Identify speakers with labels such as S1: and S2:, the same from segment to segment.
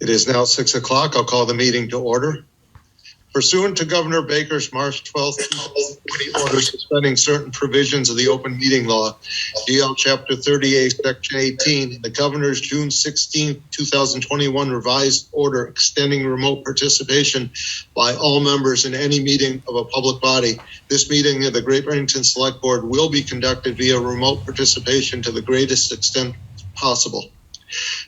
S1: It is now 6 o'clock. I'll call the meeting to order. Pursuant to Governor Baker's March 12th, 2020 order suspending certain provisions of the open meeting law, GL Chapter 38, Section 18, and the Governor's June 16, 2021 revised order extending remote participation by all members in any meeting of a public body, this meeting of the Great Barrington Selectboard will be conducted via remote participation to the greatest extent possible.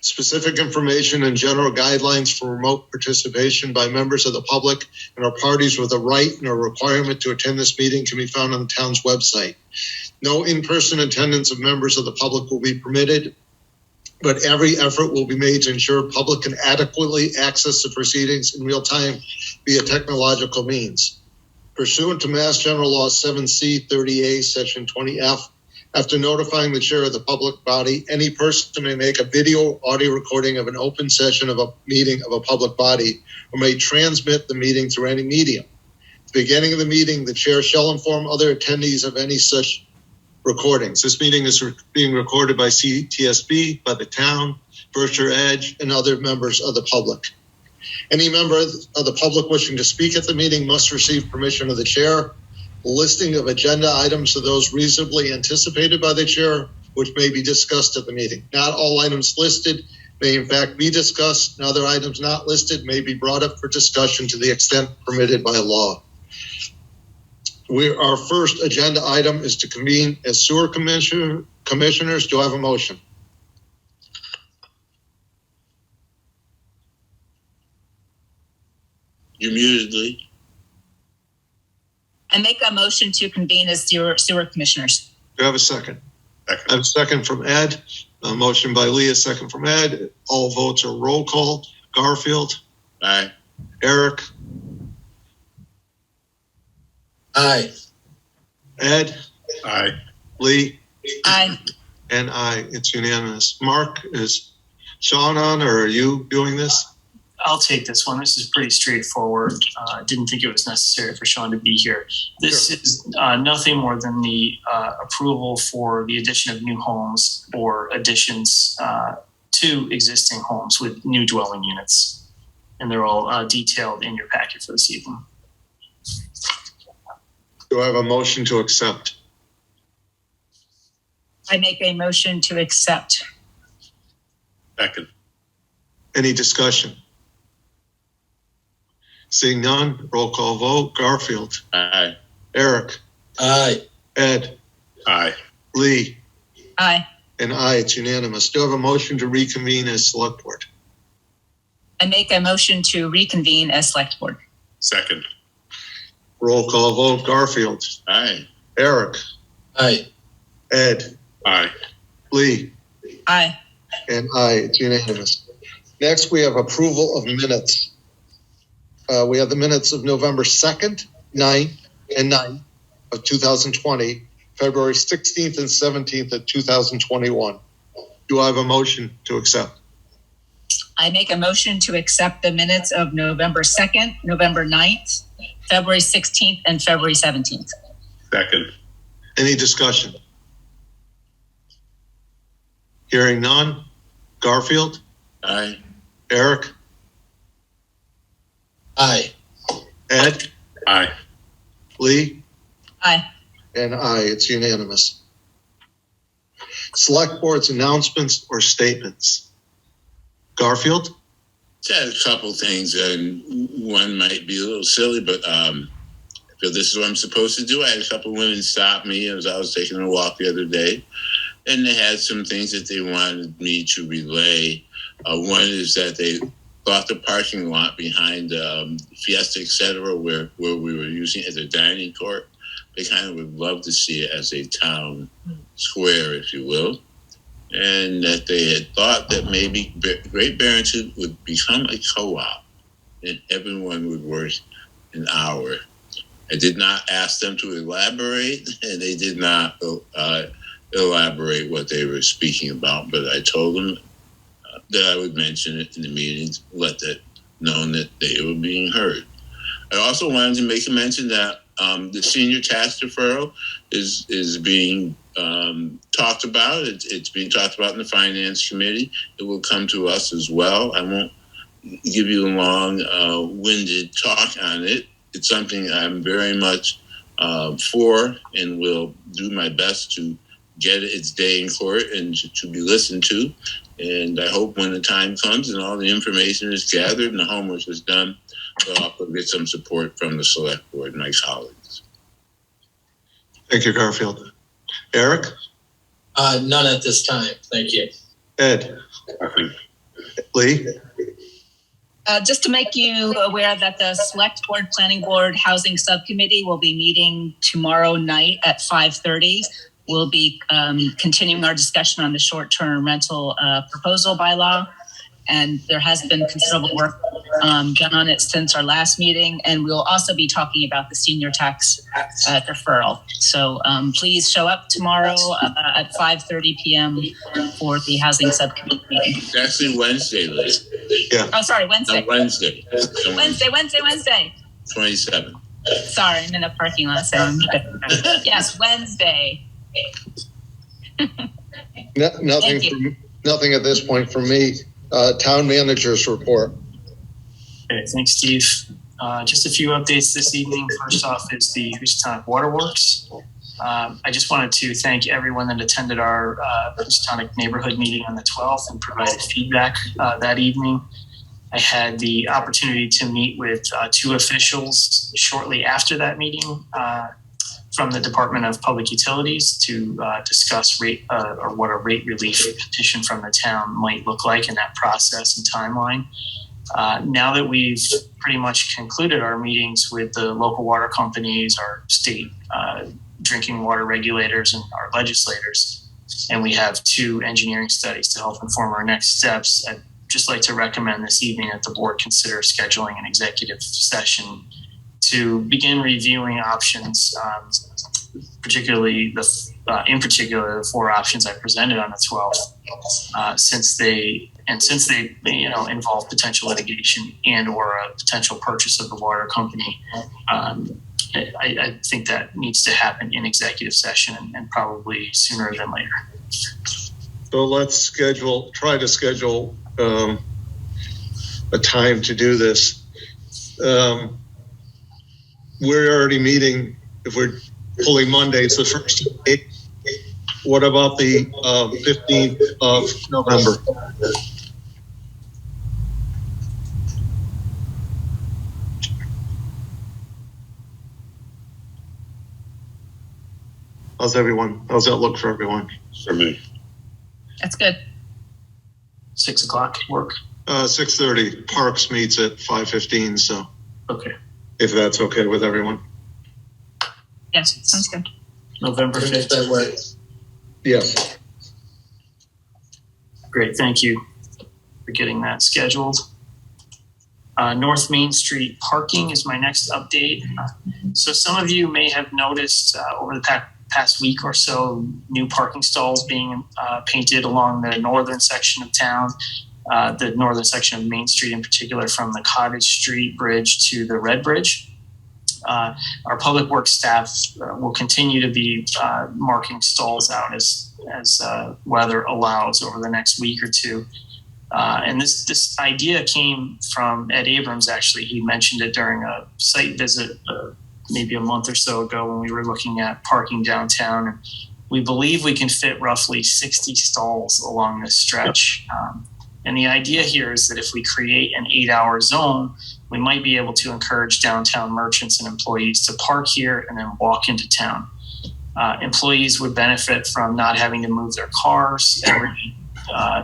S1: Specific information and general guidelines for remote participation by members of the public and or parties with a right and a requirement to attend this meeting can be found on the town's website. No in-person attendance of members of the public will be permitted, but every effort will be made to ensure public can adequately access the proceedings in real time via technological means. Pursuant to Mass General Law 7C 30A, Section 20F, after notifying the chair of the public body, any person may make a video audio recording of an open session of a meeting of a public body or may transmit the meeting through any medium. At the beginning of the meeting, the chair shall inform other attendees of any such recordings. This meeting is being recorded by CTSB, by the town, Berkshire Edge, and other members of the public. Any member of the public wishing to speak at the meeting must receive permission of the chair. A listing of agenda items are those reasonably anticipated by the chair, which may be discussed at the meeting. Not all items listed may in fact be discussed, and other items not listed may be brought up for discussion to the extent permitted by law. Our first agenda item is to convene as sewer commissioners. Do I have a motion?
S2: You're muted, Lee.
S3: I make a motion to convene as sewer commissioners.
S1: Do I have a second? I have a second from Ed. A motion by Lee, a second from Ed. All votes are roll call. Garfield?
S2: Aye.
S1: Eric?
S2: Aye.
S1: Ed?
S2: Aye.
S1: Lee?
S3: Aye.
S1: And aye. It's unanimous. Mark, is Sean on, or are you doing this?
S4: I'll take this one. This is pretty straightforward. I didn't think it was necessary for Sean to be here. This is nothing more than the approval for the addition of new homes or additions to existing homes with new dwelling units. And they're all detailed in your packet for this evening.
S1: Do I have a motion to accept?
S3: I make a motion to accept.
S2: Second.
S1: Any discussion? Seeing none, roll call vote. Garfield?
S2: Aye.
S1: Eric?
S2: Aye.
S1: Ed?
S2: Aye.
S1: Lee?
S3: Aye.
S1: And aye. It's unanimous. Do I have a motion to reconvene as select board?
S3: I make a motion to reconvene as select board.
S2: Second.
S1: Roll call vote. Garfield?
S2: Aye.
S1: Eric?
S2: Aye.
S1: Ed?
S2: Aye.
S1: Lee?
S3: Aye.
S1: And aye. It's unanimous. Next, we have approval of minutes. We have the minutes of November 2nd, 9th, and 9th of 2020, February 16th and 17th of 2021. Do I have a motion to accept?
S3: I make a motion to accept the minutes of November 2nd, November 9th, February 16th, and February 17th.
S2: Second.
S1: Any discussion? Hearing none. Garfield?
S2: Aye.
S1: Eric?
S2: Aye.
S1: Ed?
S2: Aye.
S1: Lee?
S3: Aye.
S1: And aye. It's unanimous. Select board's announcements or statements. Garfield?
S2: Just had a couple things, and one might be a little silly, but I feel this is what I'm supposed to do. I had a couple women stop me as I was taking a walk the other day, and they had some things that they wanted me to relay. One is that they thought the parking lot behind Fiesta, et cetera, where we were using it as a dining court, they kind of would love to see it as a town square, if you will. And that they had thought that maybe Great Barrington would become a co-op and everyone would work an hour. I did not ask them to elaborate, and they did not elaborate what they were speaking about, but I told them that I would mention it in the meeting, let that known that they were being heard. I also wanted to make a mention that the senior tax deferral is being talked about. It's being talked about in the finance committee. It will come to us as well. I won't give you a long-winded talk on it. It's something I'm very much for, and will do my best to get its day in court and to be listened to. And I hope when the time comes and all the information is gathered and the homework is done, we'll also get some support from the select board, my colleagues.
S1: Thank you, Garfield. Eric?
S5: None at this time. Thank you.
S1: Ed? Lee?
S3: Just to make you aware that the Select Board, Planning Board, Housing Subcommittee will be meeting tomorrow night at 5:30. We'll be continuing our discussion on the short-term rental proposal bylaw. And there has been considerable work done on it since our last meeting. And we'll also be talking about the senior tax deferral. So please show up tomorrow at 5:30 p.m. for the Housing Subcommittee meeting.
S2: It's actually Wednesday, Liz.
S1: Yeah.
S3: Oh, sorry, Wednesday.
S2: No, Wednesday.
S3: Wednesday.
S2: 27.
S3: Sorry, I'm in a parking lot. So yes, Wednesday.
S1: Nothing at this point from me. Town manager's report.
S4: Okay, thanks, Steve. Just a few updates this evening. First off is the Housatonic Waterworks. I just wanted to thank everyone that attended our Housatonic neighborhood meeting on the 12th and provided feedback that evening. I had the opportunity to meet with two officials shortly after that meeting from the Department of Public Utilities to discuss rate or what a rate relief petition from the town might look like in that process and timeline. Now that we've pretty much concluded our meetings with the local water companies, our state drinking water regulators, and our legislators, and we have two engineering studies to help inform our next steps, I'd just like to recommend this evening that the board consider scheduling an executive session to begin reviewing options, particularly the four options I presented on the 12th, since they involve potential litigation and or a potential purchase of the water company. I think that needs to happen in executive session and probably sooner than later.
S1: So let's try to schedule a time to do this. We're already meeting, if we're pulling Mondays, the first day. What about the 15th of November? How's that look for everyone?
S2: For me.
S3: That's good.
S4: 6 o'clock work.
S1: 6:30. Parks meets at 5:15. So,
S4: Okay.
S1: if that's okay with everyone.
S3: Yes, sounds good.
S4: November 5th.
S5: That works.
S1: Yes.
S4: Great, thank you for getting that scheduled. North Main Street parking is my next update. So some of you may have noticed over the past week or so, new parking stalls being painted along the northern section of town, the northern section of Main Street in particular, from the Cottage Street Bridge to the Red Bridge. Our public works staff will continue to be marking stalls out as weather allows over the next week or two. And this idea came from Ed Abrams, actually. He mentioned it during a site visit maybe a month or so ago when we were looking at parking downtown. And we believe we can fit roughly 60 stalls along this stretch. And the idea here is that if we create an 8-hour zone, we might be able to encourage downtown merchants and employees to park here and then walk into town. Employees would benefit from not having to move their cars every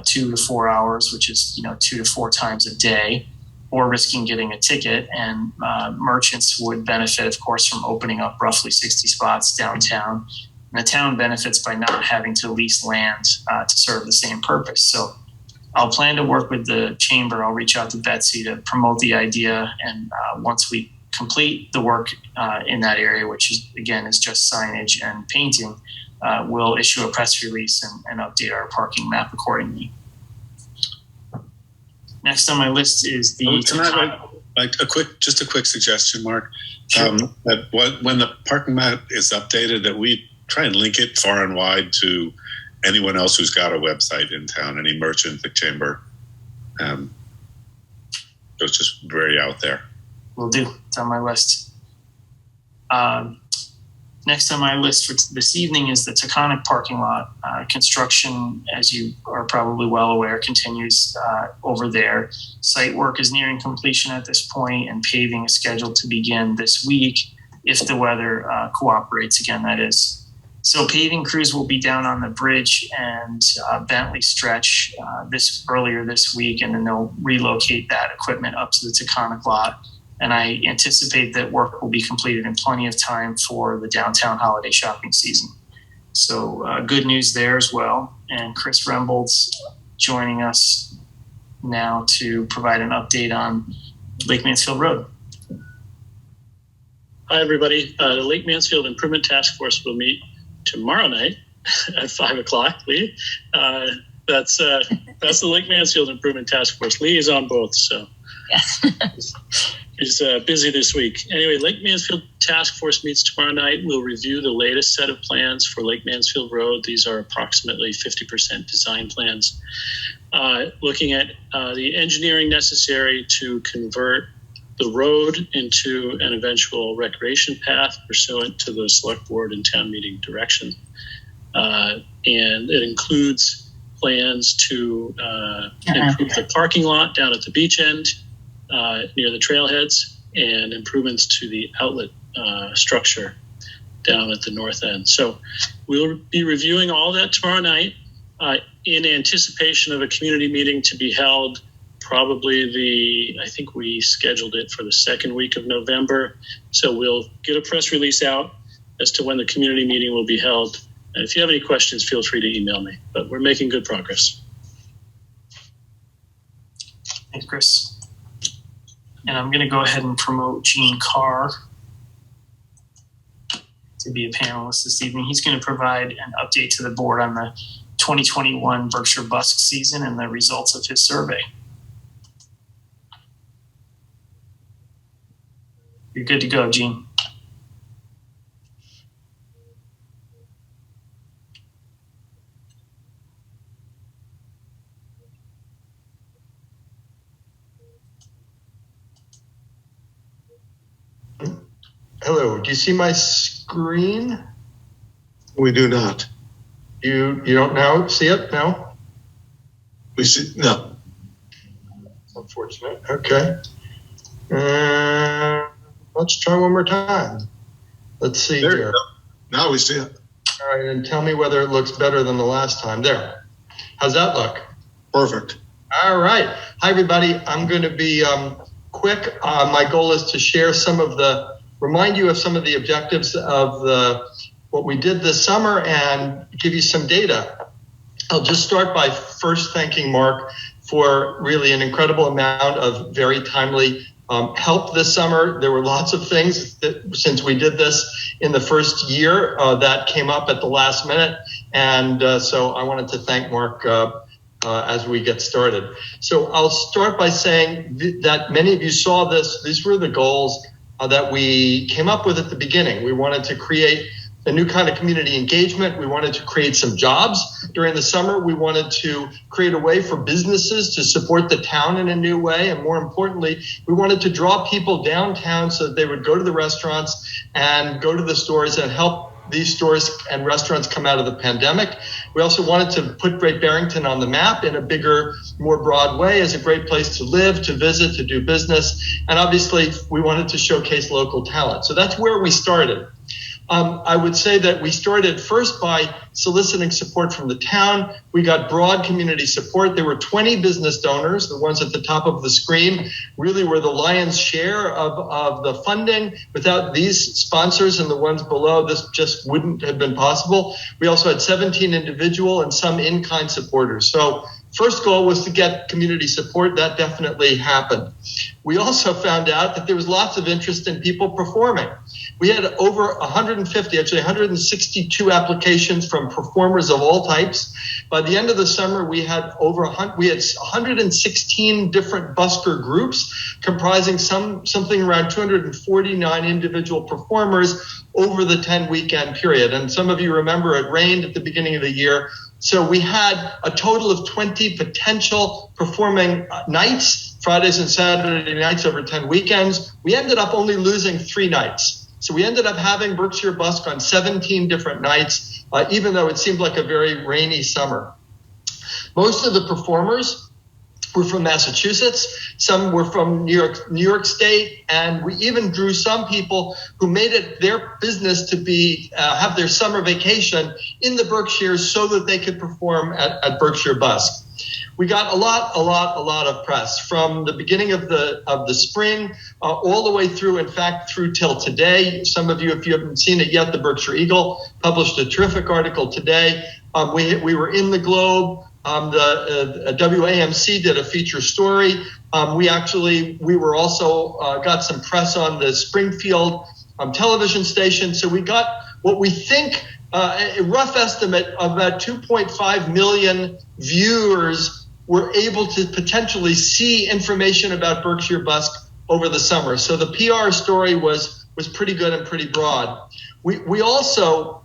S4: 2 to 4 hours, which is 2 to 4 times a day, or risking getting a ticket. And merchants would benefit, of course, from opening up roughly 60 spots downtown. And the town benefits by not having to lease land to serve the same purpose. So I'll plan to work with the chamber. I'll reach out to Betsy to promote the idea. And once we complete the work in that area, which is just signage and painting, we'll issue a press release and update our parking map accordingly. Next on my list is the.
S6: Just a quick suggestion, Mark.
S4: Sure.
S6: That when the parking map is updated, that we try and link it far and wide to anyone else who's got a website in town, any merchant, the chamber. was just very out there.
S4: Will do. It's on my list. Next on my list for this evening is the Taconic Parking Lot. Construction, as you are probably well aware, continues over there. Site work is nearing completion at this point, and paving is scheduled to begin this week if the weather cooperates again, that is. So paving crews will be down on the bridge and Bentley stretch earlier this week, and then they'll relocate that equipment up to the Taconic lot. And I anticipate that work will be completed in plenty of time for the downtown holiday shopping season. So good news there as well. And Chris Rembold's joining us now to provide an update on Lake Mansfield Road.
S7: Hi, everybody. The Lake Mansfield Improvement Task Force will meet tomorrow night at 5 o'clock. Lee, that's the Lake Mansfield Improvement Task Force. Lee is on both, so.
S3: Yes.
S7: He's busy this week. Anyway, Lake Mansfield Task Force meets tomorrow night. We'll review the latest set of plans for Lake Mansfield Road. These are approximately 50% design plans. Looking at the engineering necessary to convert the road into an eventual recreation path pursuant to the Selectboard and town meeting direction. And it includes plans to improve the parking lot down at the beach end, near the trailheads, and improvements to the outlet structure down at the north end. So we'll be reviewing all that tomorrow night in anticipation of a community meeting to be held probably I think we scheduled it for the second week of November. So we'll get a press release out as to when the community meeting will be held. And if you have any questions, feel free to email me, but we're making good progress.
S4: Thanks, Chris. And I'm going to go ahead and promote Gene Carr to be a panelist this evening. He's going to provide an update to the board on the 2021 Berkshire Busk season and the results of his survey. You're good to go, Gene.
S8: Hello, do you see my screen?
S1: We do not.
S8: You don't now see it? No?
S1: We see, no.
S8: Unfortunate. Okay. Let's try one more time. Let's see
S1: There you
S8: here.
S1: go. Now we see it.
S8: All right, and tell me whether it looks better than the last time. There. How's that look?
S1: Perfect.
S8: All right. Hi, everybody. I'm going to be quick. My goal is to remind you of some of the objectives of what we did this summer and give you some data. I'll just start by first thanking Mark for really an incredible amount of very timely help this summer. There were lots of things that, since we did this in the first year, that came up at the last minute. And so I wanted to thank Mark as we get started. So I'll start by saying that many of you saw this. These were the goals that we came up with at the beginning. We wanted to create a new kind of community engagement. We wanted to create some jobs during the summer. We wanted to create a way for businesses to support the town in a new way. And more importantly, we wanted to draw people downtown so that they would go to the restaurants and go to the stores and help these stores and restaurants come out of the pandemic. We also wanted to put Great Barrington on the map in a bigger, more broad way as a great place to live, to visit, to do business. And obviously, we wanted to showcase local talent. So that's where we started. I would say that we started first by soliciting support from the town. We got broad community support. There were 20 business donors. The ones at the top of the screen really were the lion's share of the funding. Without these sponsors and the ones below, this just wouldn't have been possible. We also had 17 individual and some in-kind supporters. So first goal was to get community support. That definitely happened. We also found out that there was lots of interest in people performing. We had over 162 applications from performers of all types. By the end of the summer, we had 116 different busker groups comprising something around 249 individual performers over the 10-weekend period. And some of you remember it rained at the beginning of the year. So we had a total of 20 potential performing nights Fridays and Saturday nights over 10 weekends. We ended up only losing 3 nights. So we ended up having Berkshire Busk on 17 different nights, even though it seemed like a very rainy summer. Most of the performers were from Massachusetts. Some were from New York State, and we even drew some people who made it their business to be have their summer vacation in the Berkshires so that they could perform at Berkshire Busk. We got a lot of press from the beginning of the spring all the way through, in fact, through till today. Some of you, if you haven't seen it yet, the Berkshire Eagle published a terrific article today. We were in the Globe. The WAMC did a feature story. We were also got some press on the Springfield television station. So we got what we think a rough estimate of about 2.5 million viewers were able to potentially see information about Berkshire Busk over the summer. So the PR story was pretty good and pretty broad. We also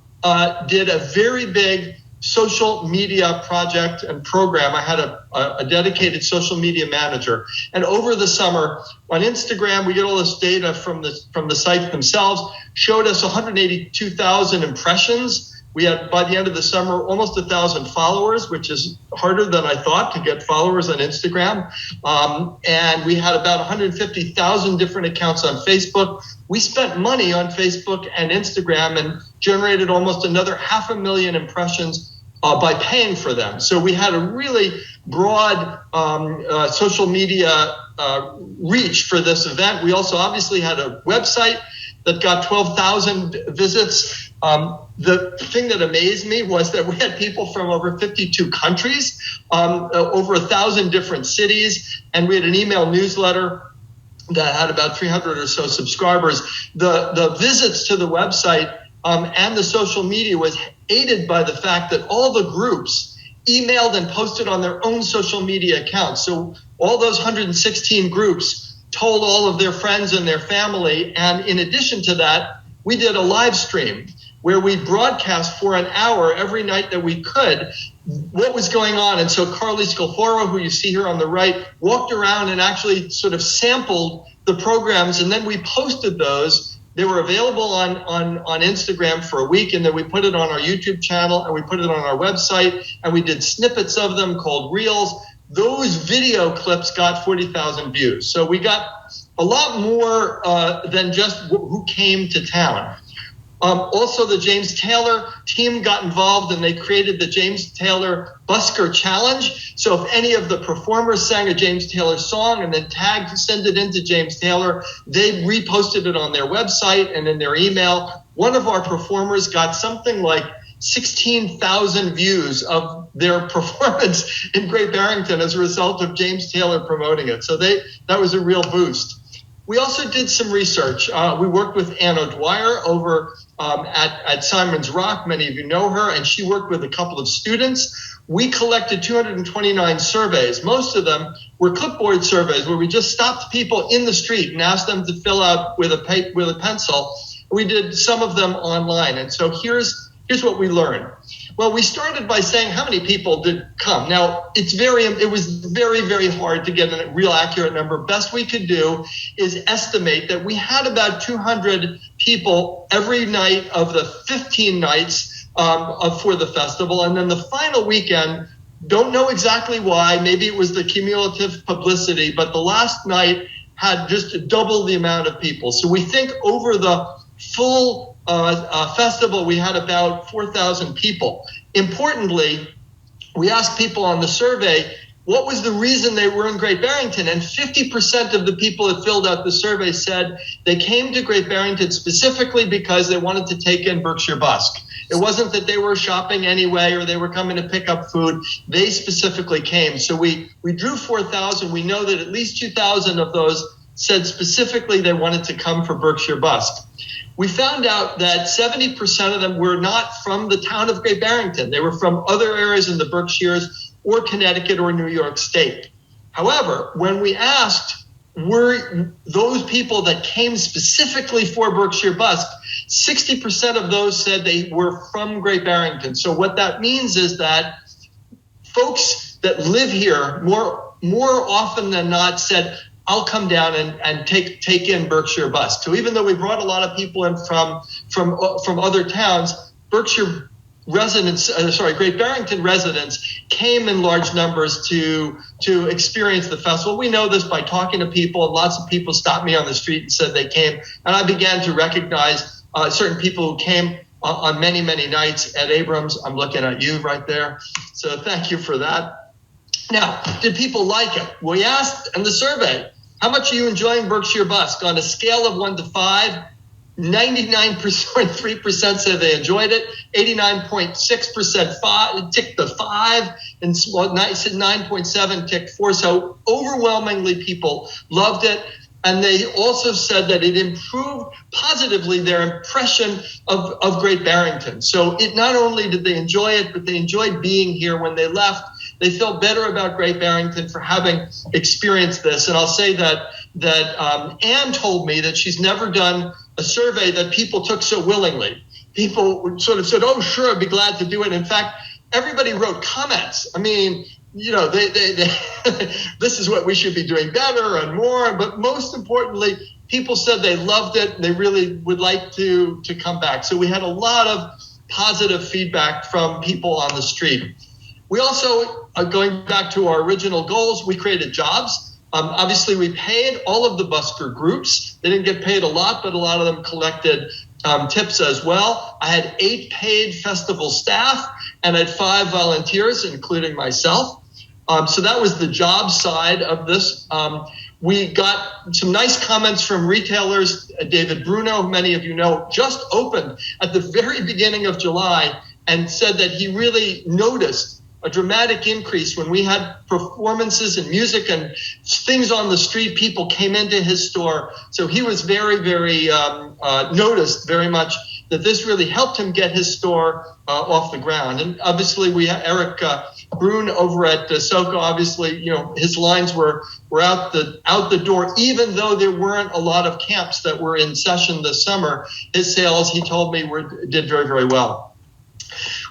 S8: did a very big social media project and program. I had a dedicated social media manager. And over the summer on Instagram, we get all this data from the site themselves, showed us 182,000 impressions. We had, by the end of the summer, almost 1,000 followers, which is harder than I thought to get followers on Instagram. And we had about 150,000 different accounts on Facebook. We spent money on Facebook and Instagram and generated almost another 500,000 impressions by paying for them. So we had a really broad social media reach for this event. We also obviously had a website that got 12,000 visits. The thing that amazed me was that we had people from over 52 countries, over 1,000 different cities, and we had an email newsletter that had about 300 or so subscribers. The visits to the website and the social media was aided by the fact that all the groups emailed and posted on their own social media accounts. So all those 116 groups told all of their friends and their family. And in addition to that, we did a live stream where we broadcast for an hour every night that we could what was going on. And so Carly Scalfaro, who you see here on the right, walked around and actually sort of sampled the programs, and then we posted those. They were available on Instagram for a week, and then we put it on our YouTube channel, and we put it on our website, and we did snippets of them called Reels. Those video clips got 40,000 views. So we got a lot more than just who came to town. Also, the James Taylor team got involved, and they created the James Taylor Busker Challenge. So if any of the performers sang a James Taylor song and then send it into James Taylor, they reposted it on their website and in their email. One of our performers got something like 16,000 views of their performance in Great Barrington as a result of James Taylor promoting it. So that was a real boost. We also did some research. We worked with Ann O'Dwyer over at Simon's Rock. Many of you know her, and she worked with a couple of students. We collected 229 surveys. Most of them were clipboard surveys where we just stopped people in the street and asked them to fill out with a pencil. We did some of them online. And so here's what we learned. Well, we started by saying how many people did come. Now, it was very, very hard to get a real accurate number. Best we could do is estimate that we had about 200 people every night of the 15 nights for the festival. And then the final weekend, don't know exactly why, maybe it was the cumulative publicity, but the last night had just double the amount of people. So we think over the full festival, we had about 4,000 people. Importantly, we asked people on the survey, what was the reason they were in Great Barrington? And 50% of the people that filled out the survey said they came to Great Barrington specifically because they wanted to take in Berkshire Busk. It wasn't that they were shopping anyway or they were coming to pick up food. They specifically came. So we drew 4,000. We know that at least 2,000 of those said specifically they wanted to come for Berkshire Busk. We found out that 70% of them were not from the town of Great Barrington. They were from other areas in the Berkshires or Connecticut or New York State. However, when we asked, were those people that came specifically for Berkshire Busk, 60% of those said they were from Great Barrington. So what that means is that folks that live here more more often than not said, I'll come down and take in Berkshire Bus. So even though we brought a lot of people in from other towns, Berkshire residents, Great Barrington residents came in large numbers to experience the festival. We know this by talking to people, and lots of people stopped me on the street and said they came. And I began to recognize certain people who came on many, many nights at Abrams. I'm looking at you right there. So thank you for that. Now, did people like it? We asked in the survey, how much are you enjoying Berkshire Busk? On a scale of 1 to 5, 99.3% said they enjoyed it. 89.6% ticked the 5, and 9.7 ticked 4. So overwhelmingly, people loved it. And they also said that it improved positively their impression of Great Barrington. So it not only did they enjoy it, but they enjoyed being here when they left. They felt better about Great Barrington for having experienced this. And I'll say that Anne told me that she's never done a survey that people took so willingly. People sort of said, oh, sure, I'd be glad to do it. In fact, everybody wrote comments. I mean, you know, they this is what we should be doing better and more. But most importantly, people said they loved it and they really would like to come back. So we had a lot of positive feedback from people on the street. We also, going back to our original goals, we created jobs. Obviously, we paid all of the Busker groups. They didn't get paid a lot, but a lot of them collected tips as well. I had 8 paid festival staff and I had 5 volunteers, including myself. So that was the job side of this. We got some nice comments from retailers. David Bruno, who many of you know, just opened at the very beginning of July and said that he really noticed a dramatic increase when we had performances and music and things on the street. People came into his store. So he was very, very noticed very much that this really helped him get his store off the ground. And obviously we have Eric Brun over at SoCo. Obviously, you know, his lines were out the door, even though there weren't a lot of camps that were in session this summer. His sales, he told me, did very, very well.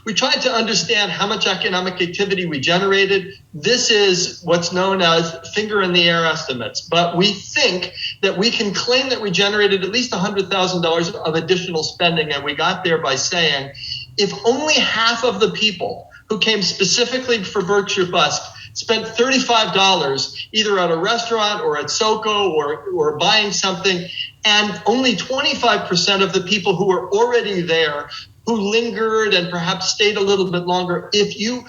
S8: We tried to understand how much economic activity we generated. This is what's known as finger in the air estimates, but we think that we can claim that we generated at least $100,000 of additional spending, and we got there by saying, if only half of the people who came specifically for Berkshire Busk spent $35 either at a restaurant or at SoCo or buying something, and only 25% of the people who were already there who lingered and perhaps stayed a little bit longer, if you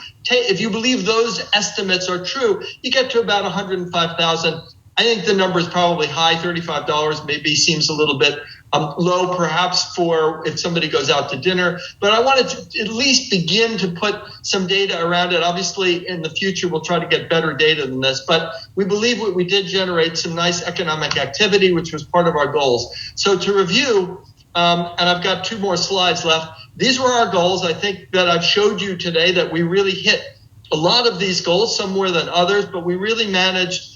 S8: believe those estimates are true, you get to about $105,000. I think the number is probably high. $35 maybe seems a little bit low, perhaps, for if somebody goes out to dinner. But I wanted to at least begin to put some data around it. Obviously, in the future, we'll try to get better data than this. But we believe we did generate some nice economic activity, which was part of our goals. So to review, and I've got 2 more slides left. These were our goals. I think that I've showed you today that we really hit a lot of these goals, some more than others, but we really managed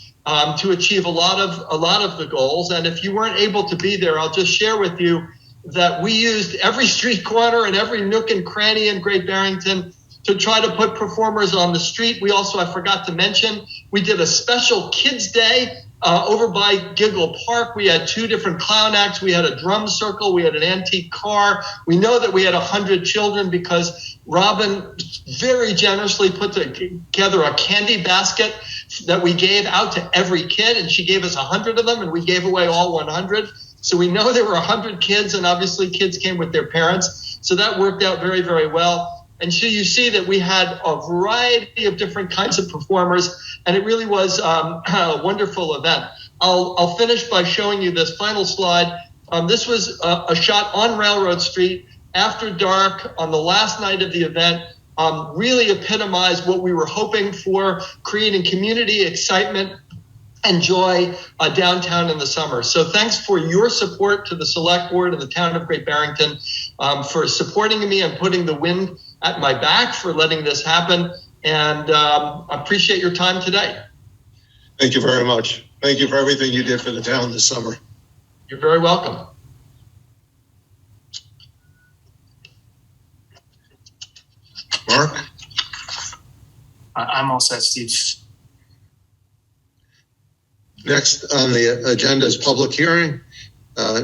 S8: to achieve a lot of the goals. And if you weren't able to be there, I'll just share with you that we used every street corner and every nook and cranny in Great Barrington to try to put performers on the street. We also, I forgot to mention, we did a special Kids Day over by Giggle Park. We had 2 different clown acts. We had a drum circle. We had an antique car. We know that we had 100 children because Robin very generously put together a candy basket that we gave out to every kid, and she gave us 100 of them, and we gave away all 100. So we know there were 100 kids, and obviously kids came with their parents. So that worked out very, very well. And so you see that we had a variety of different kinds of performers, and it really was a wonderful event. I'll finish by showing you this final slide. This was a shot on Railroad Street after dark on the last night of the event. Really epitomized what we were hoping for, creating community excitement and joy downtown in the summer. So thanks for your support to the Select Board and the town of Great Barrington for supporting me and putting the wind at my back, for letting this happen. And I appreciate your time today.
S1: Thank you very much. Thank you for everything you did for the town this summer.
S8: You're very welcome.
S1: Mark?
S4: I'm all set, Steve.
S1: Next on the agenda is public hearing.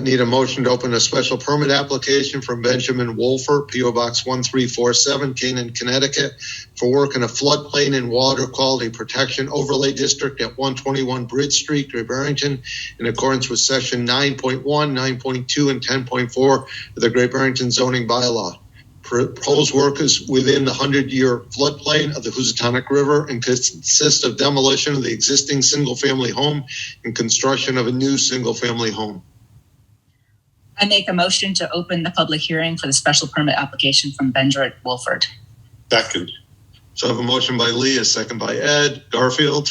S1: Need a motion to open a special permit application from Benjamin Wolfer, P.O. Box 1347, Canaan, Connecticut, for work in a floodplain and water quality protection overlay district at 121 Bridge Street, Great Barrington, in accordance with section 9.1, 9.2, and 10.4 of the Great Barrington zoning bylaw. Proposed work is within the 100-year floodplain of the Housatonic River and consists of demolition of the existing single-family home and construction of a new single-family home.
S3: I make a motion to open the public hearing for the special permit application from Benjamin Wolford.
S6: Second.
S1: So I have a motion by Lee, a second by Ed. Garfield?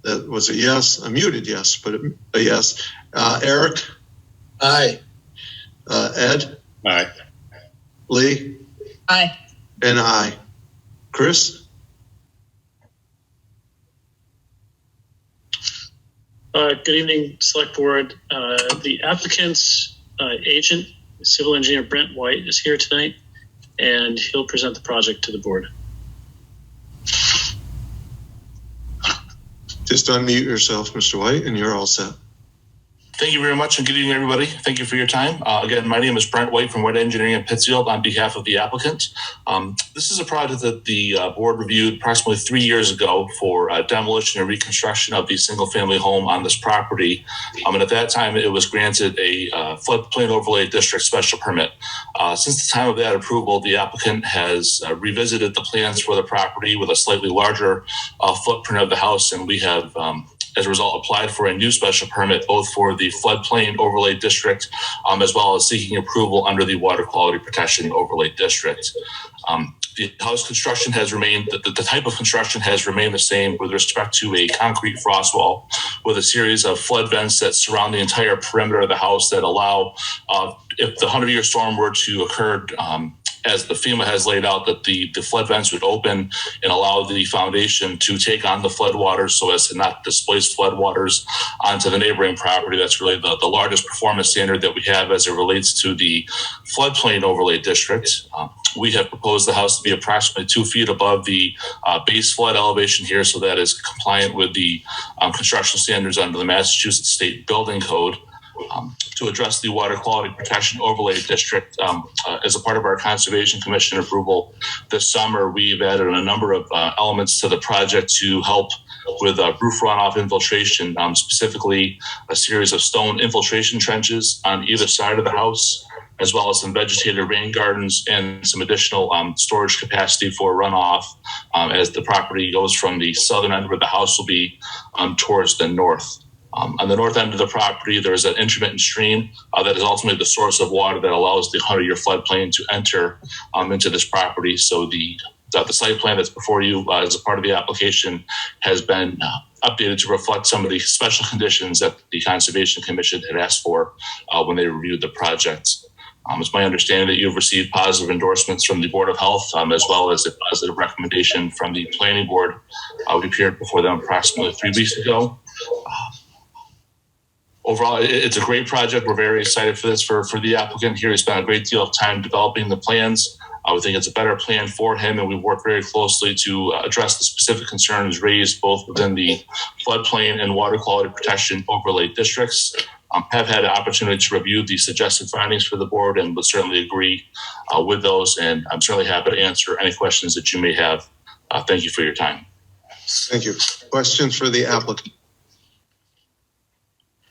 S1: That was a yes, a muted yes, but a yes. Eric?
S5: Aye.
S1: Ed?
S6: Aye.
S1: Lee?
S3: Aye.
S1: And I. Chris?
S7: Good evening, Select Board. The applicant's agent, civil engineer Brent White, is here tonight, and he'll present the project to the board.
S1: Just unmute yourself, Mr. White, and you're all set.
S9: Thank you very much, and good evening, everybody. Thank you for your time. Again, my name is Brent White from White Engineering in Pittsfield on behalf of the applicant. This is a project that the board reviewed approximately 3 years ago for demolition and reconstruction of the single-family home on this property. And at that time, it was granted a floodplain overlay district special permit. Since the time of that approval, the applicant has revisited the plans for the property with a slightly larger footprint of the house, and we have as a result, applied for a new special permit, both for the floodplain overlay district, as well as seeking approval under the water quality protection overlay district. The house construction has remained, the type of construction has remained the same with respect to a concrete frost wall with a series of flood vents that surround the entire perimeter of the house that allow, if the 100-year storm were to occur, as the FEMA has laid out, that the flood vents would open and allow the foundation to take on the flood waters so as to not displace flood waters onto the neighboring property. That's really the largest performance standard that we have as it relates to the floodplain overlay district. We have proposed the house to be approximately 2 feet above the base flood elevation here, so that is compliant with the construction standards under the Massachusetts State Building Code. To address the water quality protection overlay district, as a part of our Conservation Commission approval this summer, we've added a number of elements to the project to help with roof runoff infiltration, specifically a series of stone infiltration trenches on either side of the house, as well as some vegetated rain gardens and some additional storage capacity for runoff as the property goes from the southern end where the house will be towards the north. On the north end of the property, there is an intermittent stream that is ultimately the source of water that allows the 100-year floodplain to enter into this property. So the site plan that's before you as a part of the application has been updated to reflect some of the special conditions that the Conservation Commission had asked for when they reviewed the project. It's my understanding that you've received positive endorsements from the Board of Health, as well as a positive recommendation from the Planning Board. We appeared before them approximately 3 weeks ago. Overall, it's a great project. We're very excited for this for the applicant here. He spent a great deal of time developing the plans. We think it's a better plan for him, and we work very closely to address the specific concerns raised both within the floodplain and water quality protection overlay districts. Have had an opportunity to review the suggested findings for the board and would certainly agree with those. And I'm certainly happy to answer any questions that you may have. Thank you for your time.
S1: Thank you. Questions for the applicant?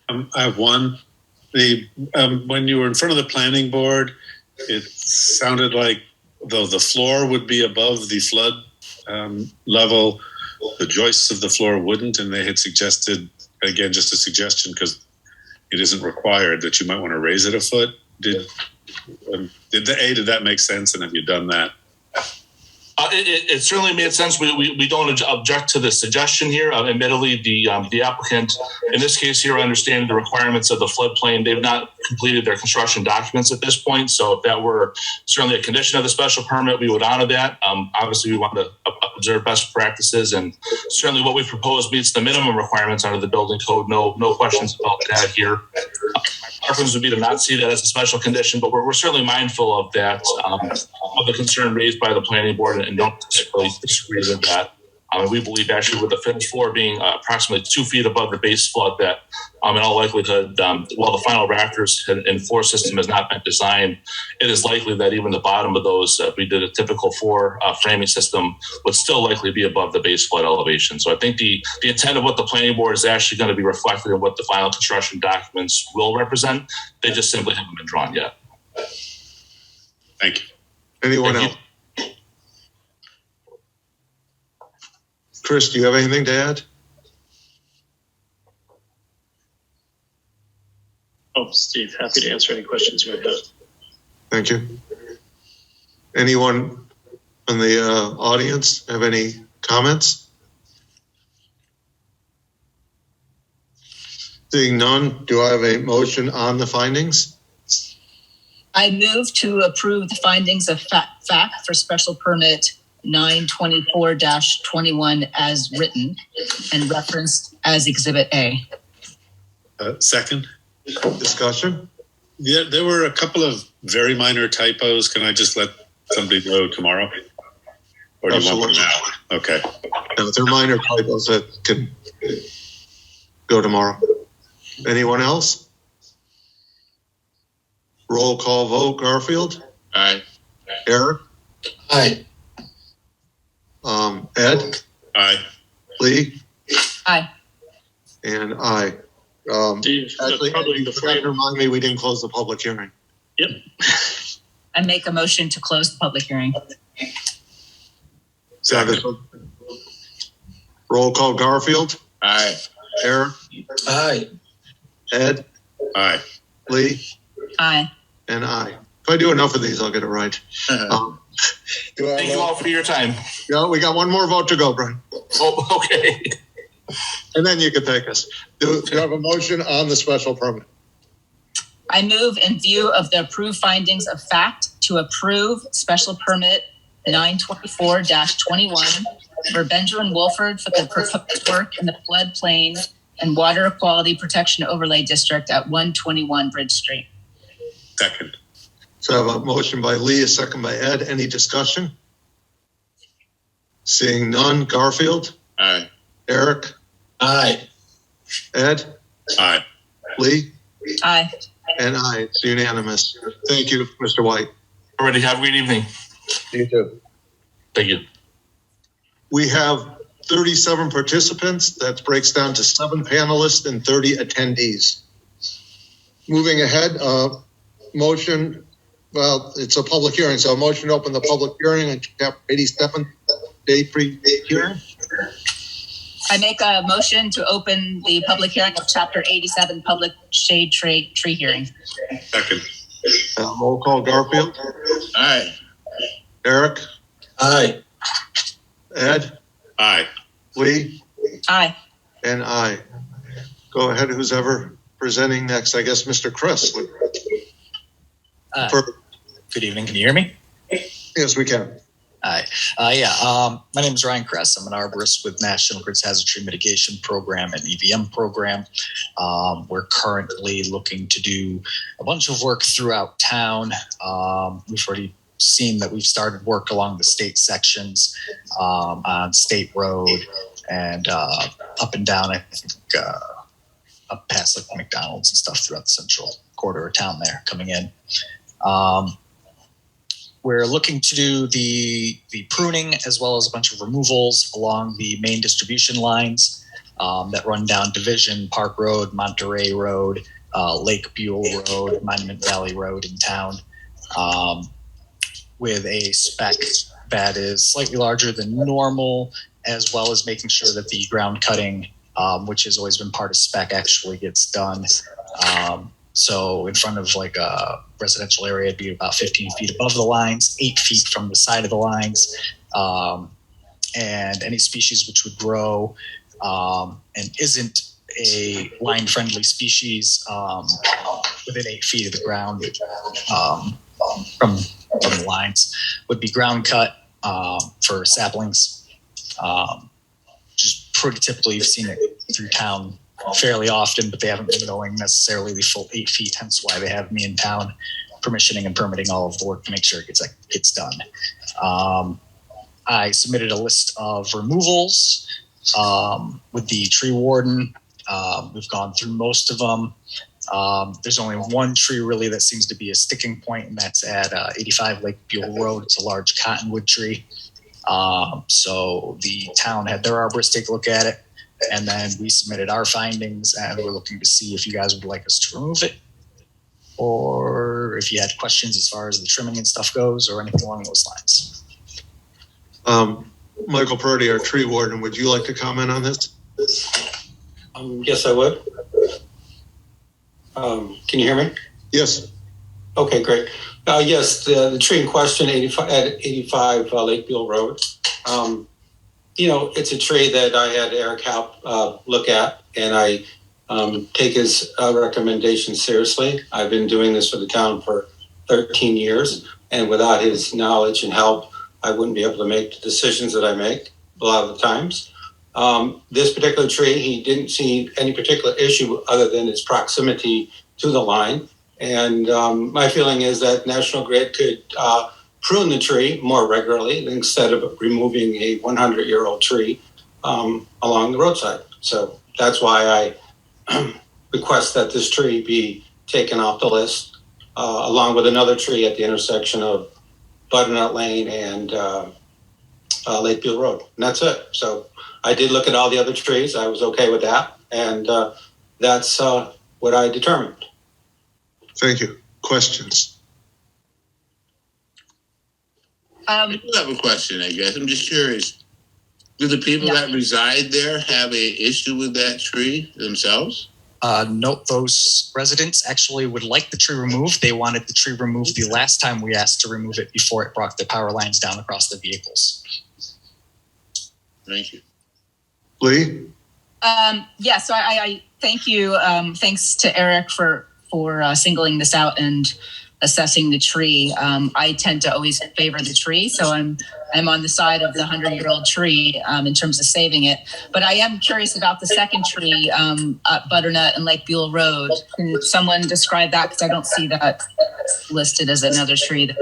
S6: I have one. When you were in front of the planning board, it sounded like though the floor would be above the flood level, the joists of the floor wouldn't, and they had suggested, again, just a suggestion because it isn't required, that you might want to raise it a foot. Did that make sense, and have you done that?
S9: It certainly made sense. We don't object to the suggestion here. Admittedly, the applicant, in this case here, understanding the requirements of the floodplain, they've not completed their construction documents at this point. So if that were certainly a condition of the special permit, we would honor that. Obviously, we want to observe best practices, and certainly what we propose meets the minimum requirements under the building code. No questions about that here. My preference would be to not see that as a special condition, but we're certainly mindful of that, of the concern raised by the planning board, and don't disagree with that. And we believe actually with the finished floor being approximately 2 feet above the base flood that in all likelihood, while the final rafters and floor system has not been designed, it is likely that even the bottom of those, if we did a typical floor framing system, would still likely be above the base flood elevation. So I think the intent of what the planning board is actually going to be reflected in what the final construction documents will represent. They just simply haven't been drawn yet.
S6: Thank you.
S1: Anyone
S9: Thank
S1: else? Chris, do you have anything to add?
S7: Oh, Steve, happy to answer any questions you might have.
S1: Thank you. Anyone in the audience have any comments? Seeing none, do I have a motion on the findings?
S3: I move to approve the findings of fact for special permit 924-21 as written and referenced as Exhibit A.
S6: Second.
S1: Discussion?
S6: Yeah, there were a couple of very minor typos. Can I just let somebody know tomorrow? Or do you want them now? Okay.
S1: No, they're minor typos that can go tomorrow. Anyone else? Roll call vote. Garfield?
S2: Aye.
S1: Eric?
S5: Aye.
S1: Ed?
S6: Aye.
S1: Lee?
S3: Aye.
S1: And I.
S7: Steve,
S1: Actually,
S7: probably
S1: you
S7: before
S1: forgot to
S7: you.
S1: remind me we didn't close the public hearing.
S7: Yep.
S3: I make a motion to close the public hearing.
S1: Second. Roll call. Garfield?
S2: Aye.
S1: Eric?
S5: Aye.
S1: Ed?
S6: Aye.
S1: Lee?
S3: Aye.
S1: And I. If I do enough of these, I'll get it right.
S9: Thank you all for your time.
S1: Yeah, we got one more vote to go, Brian.
S9: Oh, okay.
S1: And then you can take us. Do you have a motion on the special permit?
S3: I move in view of the approved findings of fact to approve special permit 924-21 for Benjamin Wolford for the proposed work in the floodplain and water quality protection overlay district at 121 Bridge Street.
S6: Second.
S1: So I have a motion by Lee, a second by Ed. Any discussion? Seeing none. Garfield?
S2: Aye.
S1: Eric?
S5: Aye.
S1: Ed?
S6: Aye.
S1: Lee?
S3: Aye.
S1: And I. It's unanimous. Thank you, Mr. White.
S9: Already have a great evening.
S1: You too.
S9: Thank you.
S1: We have 37 participants. That breaks down to 7 panelists and 30 attendees. Moving ahead, motion, well, it's a public hearing, so a motion to open the public hearing on chapter 87, day pre-hearing.
S3: I make a motion to open the public hearing of Chapter 87 Public Shade Tree Hearing.
S6: Second.
S1: Roll call. Garfield?
S2: Aye.
S1: Eric?
S5: Aye.
S1: Ed?
S6: Aye.
S1: Lee?
S3: Aye.
S1: And I. Go ahead, who's ever presenting next? I guess Mr. Chris.
S10: Good evening. Can you hear me?
S1: Yes, we can.
S10: Hi. My name is Ryan Kress. I'm an arborist with National Grid's Hazard Tree Mitigation Program and EVM program. We're currently looking to do a bunch of work throughout town. We've already seen that we've started work along the state sections on State Road and up and down, I think, up past like McDonald's and stuff throughout the central quarter of town there coming in. We're looking to do the pruning as well as a bunch of removals along the main distribution lines that run down Division, Park Road, Monterey Road, Lake Buell Road, Monument Valley Road in town, with a spec that is slightly larger than normal, as well as making sure that the ground cutting, which has always been part of spec, actually gets done. So in front of like a residential area, it'd be about 15 feet above the lines, 8 feet from the side of the lines. And any species which would grow and isn't a line-friendly species within 8 feet of the ground from the lines would be ground cut for saplings. Just pretty typically, you've seen it through town fairly often, but they haven't been going necessarily the full 8 feet, hence why they have me in town permissioning and permitting all of the work to make sure it gets done. I submitted a list of removals with the tree warden. We've gone through most of them. There's only one tree really that seems to be a sticking point, and that's at 85 Lake Buell Road. It's a large cottonwood tree. So the town had their arborist take a look at it, and then we submitted our findings, and we're looking to see if you guys would like us to remove it, or if you had questions as far as the trimming and stuff goes, or anything along those lines.
S1: Michael Purdy, our tree warden, would you like to comment on this?
S11: Yes, I would. Can you hear me?
S1: Yes.
S11: Okay, great. Yes, the tree in question, 85 Lake Buell Road. It's a tree that I had Eric help look at, and I take his recommendation seriously. I've been doing this for the town for 13 years, and without his knowledge and help, I wouldn't be able to make the decisions that I make a lot of the times. This particular tree, he didn't see any particular issue other than its proximity to the line. And my feeling is that National Grid could prune the tree more regularly instead of removing a 100-year-old tree along the roadside. So that's why I request that this tree be taken off the list, along with another tree at the intersection of Butternut Lane and Lake Buell Road. And that's it. So I did look at all the other trees. I was okay with that. And that's what I determined.
S1: Thank you. Questions?
S2: I do have a question, I guess. I'm just curious. Do the people that reside there have a issue with that tree themselves?
S10: Nope, those residents actually would like the tree removed. They wanted the tree removed the last time we asked to remove it before it brought the power lines down across the vehicles.
S2: Thank you.
S1: Lee?
S3: So I thank you. Thanks to Eric for singling this out and assessing the tree. I tend to always favor the tree, so I'm on the side of the 100-year-old tree in terms of saving it. But I am curious about the second tree at Butternut and Lake Buell Road. Can someone describe that? Because I don't see that listed as another tree that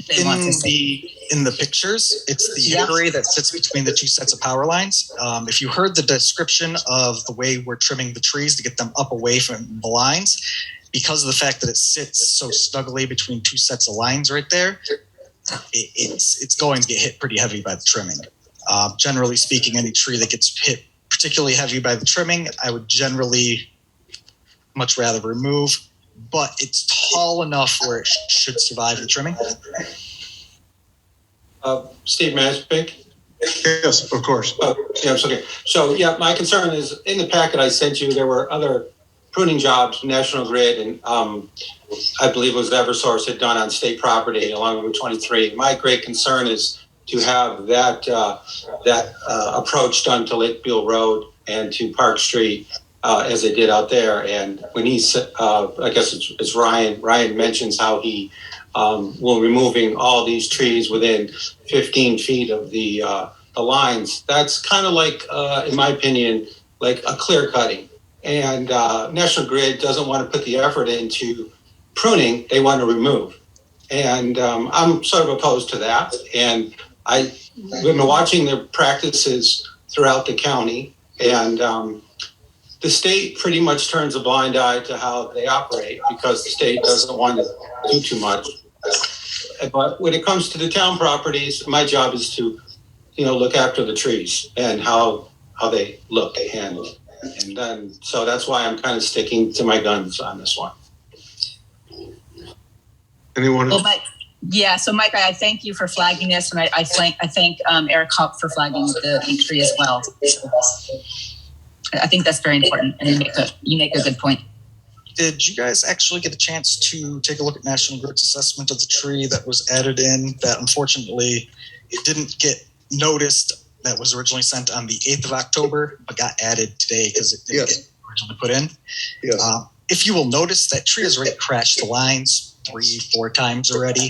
S3: they want to see.
S10: In the pictures, it's the hickory that sits between the two sets of power lines. If you heard the description of the way we're trimming the trees to get them up away from the lines, because of the fact that it sits so snugly between two sets of lines right there, it's going to get hit pretty heavy by the trimming. Generally speaking, any tree that gets hit particularly heavy by the trimming, I would generally much rather remove, but it's tall enough where it should survive the trimming.
S11: Steve, may I speak?
S1: Yes, of course.
S11: Yes, okay. So, my concern is in the packet I sent you, there were other pruning jobs, National Grid, and I believe it was Eversource had done on state property along Route 23. My great concern is to have that approach done to Lake Buell Road and to Park Street as they did out there. And when I guess it's Ryan mentions how he will removing all these trees within 15 feet of the lines. That's kind of like, in my opinion, like a clear cutting. And National Grid doesn't want to put the effort into pruning, they want to remove. And I'm sort of opposed to that. And I've been watching their practices throughout the county, and the state pretty much turns a blind eye to how they operate because the state doesn't want to do too much. But when it comes to the town properties, my job is to, look after the trees and how they look. And then, so that's why I'm kind of sticking to my guns on this one.
S1: Anyone else?
S3: So Mike, I thank you for flagging this, and I thank Eric Hopp for flagging the tree as well. I think that's very important, and you make a good point.
S10: Did you guys actually get a chance to take a look at National Grid's assessment of the tree that was added in? That unfortunately it didn't get noticed. That was originally sent on the 8th of October, but got added today because it didn't get originally put in.
S1: Yes.
S10: If you will notice, that tree has already crashed the lines 3-4 times already.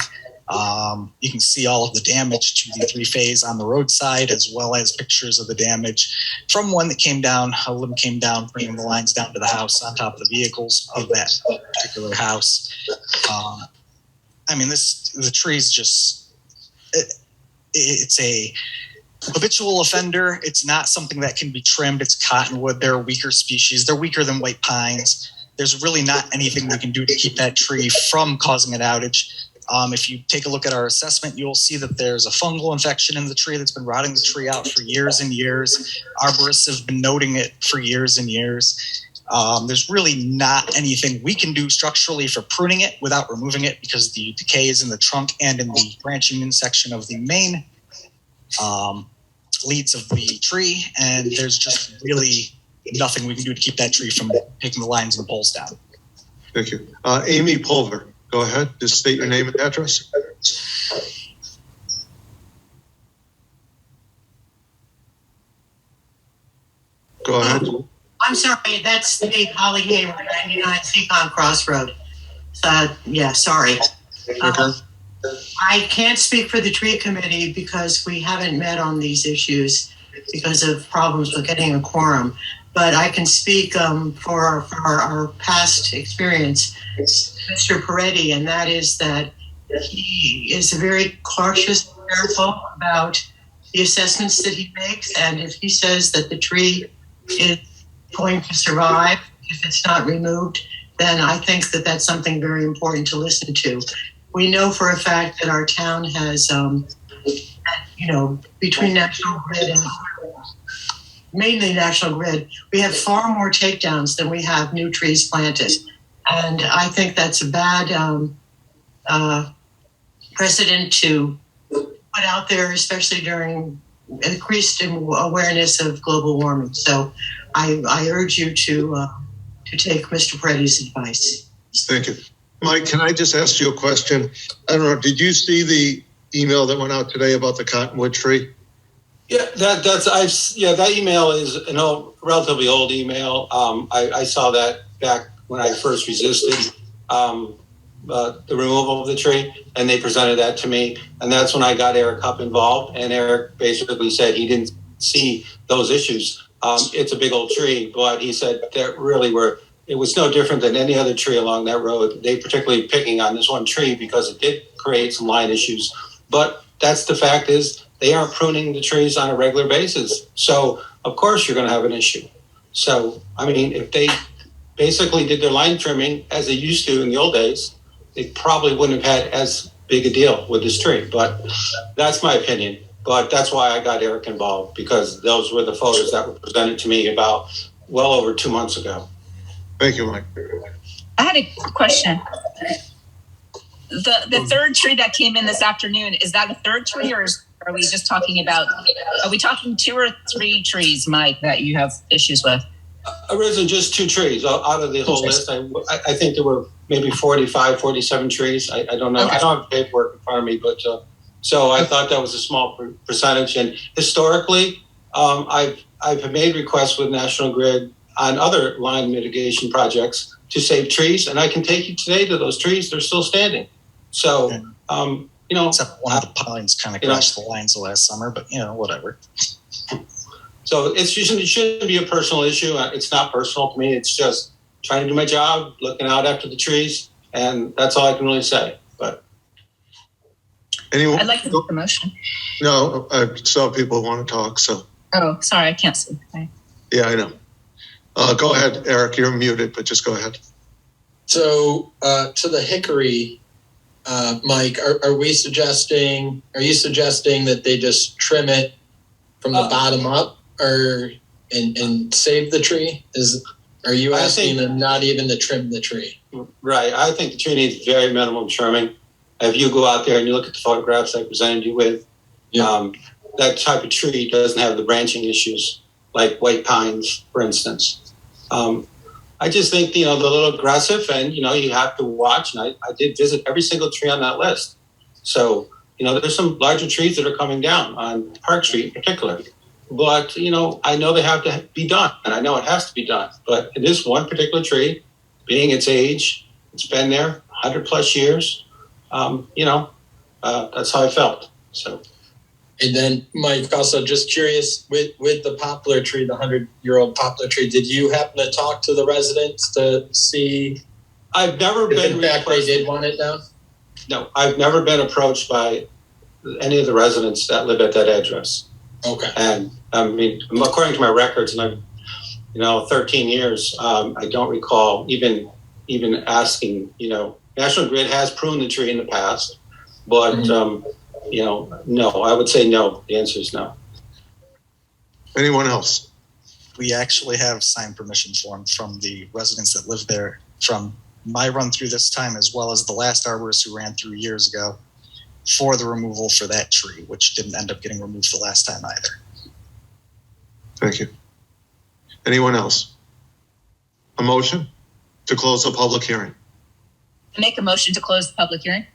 S10: You can see all of the damage to the three-phase on the roadside, as well as pictures of the damage from one that came down. A limb came down, bringing the lines down to the house on top of the vehicles of that particular house. The tree's just... it's a habitual offender. It's not something that can be trimmed. It's cottonwood. They're a weaker species. They're weaker than white pines. There's really not anything we can do to keep that tree from causing an outage. If you take a look at our assessment, you'll see that there's a fungal infection in the tree that's been rotting the tree out for years and years. Arborists have been noting it for years and years. There's really not anything we can do structurally for pruning it without removing it, because the decay is in the trunk and in the branching in section of the main leads of the tree. And there's just really nothing we can do to keep that tree from taking the lines and poles down.
S1: Thank you. Amy Pulver, go ahead. Just state your name and address. Go ahead.
S12: I'm sorry, that's the Holly Hayward, 99 Seacon Crossroad. Yeah, sorry.
S1: Okay.
S12: I can't speak for the tree committee because we haven't met on these issues because of problems with getting a quorum. But I can speak for our past experience, Mr. Peretti, and that is that he is very cautious, careful about the assessments that he makes. And if he says that the tree is going to survive if it's not removed, then I think that that's something very important to listen to. We know for a fact that our town has, between National Grid and mainly National Grid, we have far more takedowns than we have new trees planted. And I think that's a bad precedent to put out there, especially during increased awareness of global warming. So I urge you to take Mr. Peretti's advice.
S1: Thank you. Mike, can I just ask you a question? I don't know, did you see the email that went out today about the cottonwood tree?
S11: Yeah, that email is a relatively old email. I saw that back when I first resisted the removal of the tree, and they presented that to me. And that's when I got Eric Hupp involved, and Eric basically said he didn't see those issues. It's a big old tree, but he said that really it was no different than any other tree along that road. They particularly picking on this one tree because it did create some line issues. But that's the fact is they aren't pruning the trees on a regular basis. So, of course, you're going to have an issue. So, I mean, if they basically did their line trimming as they used to in the old days, they probably wouldn't have had as big a deal with this tree. But that's my opinion. But that's why I got Eric involved, because those were the photos that were presented to me about well over 2 months ago.
S1: Thank you, Mike.
S3: I had a question. The third tree that came in this afternoon, is that a third tree, or are we just talking about, are we talking 2 or 3 trees, Mike, that you have issues with?
S11: Originally just 2 trees out of the whole list. I think there were maybe 45, 47 trees. I don't know. Okay. I don't have paperwork in front of me, but so I thought that was a small percentage. And historically, I've made requests with National Grid on other line mitigation projects to save trees, and I can take you today to those trees. They're still standing. So,
S10: except one of the pines kind of crashed the lines the last summer, but whatever.
S11: So it shouldn't be a personal issue. It's not personal to me. It's just trying to do my job, looking out after the trees, and that's all I can really say. But
S1: anyone?
S3: I'd like to make the motion.
S1: No, I saw people want to talk. So. Oh,
S3: sorry, I can't see. Okay.
S1: Yeah, I know. Go ahead, Eric. You're muted, but just go ahead.
S5: So to the hickory, Mike, are you suggesting that they just trim it from the bottom up, or and save the tree? Are you asking them not even to trim the tree?
S11: Right. I think the tree needs very minimum trimming. If you go out there and you look at the photographs I presented you with, that type of tree doesn't have the branching issues like white pines, for instance. I just think, they're a little aggressive, and, you have to watch. And I did visit every single tree on that list. So, there's some larger trees that are coming down on Park Street in particular. But, I know they have to be done, and I know it has to be done. But in this one particular tree, being its age, it's been there 100 plus years, that's how I felt. So.
S5: And then, Mike, also just curious, with the poplar tree, the 100-year-old poplar tree, did you happen to talk to the residents to see?
S11: I've never been.
S5: In fact, they did want it down?
S11: No, I've never been approached by any of the residents that live at that address.
S5: Okay.
S11: And I mean, according to my records, and I've, 13 years, I don't recall even asking, National Grid has pruned the tree in the past, but, no, I would say no. The answer is no.
S1: Anyone else?
S10: We actually have signed permission forms from the residents that live there from my run through this time, as well as the last arborist who ran through years ago, for the removal for that tree, which didn't end up getting removed the last time either.
S1: Thank you. Anyone else? A motion to close the public hearing.
S3: Make a motion to close the public hearing.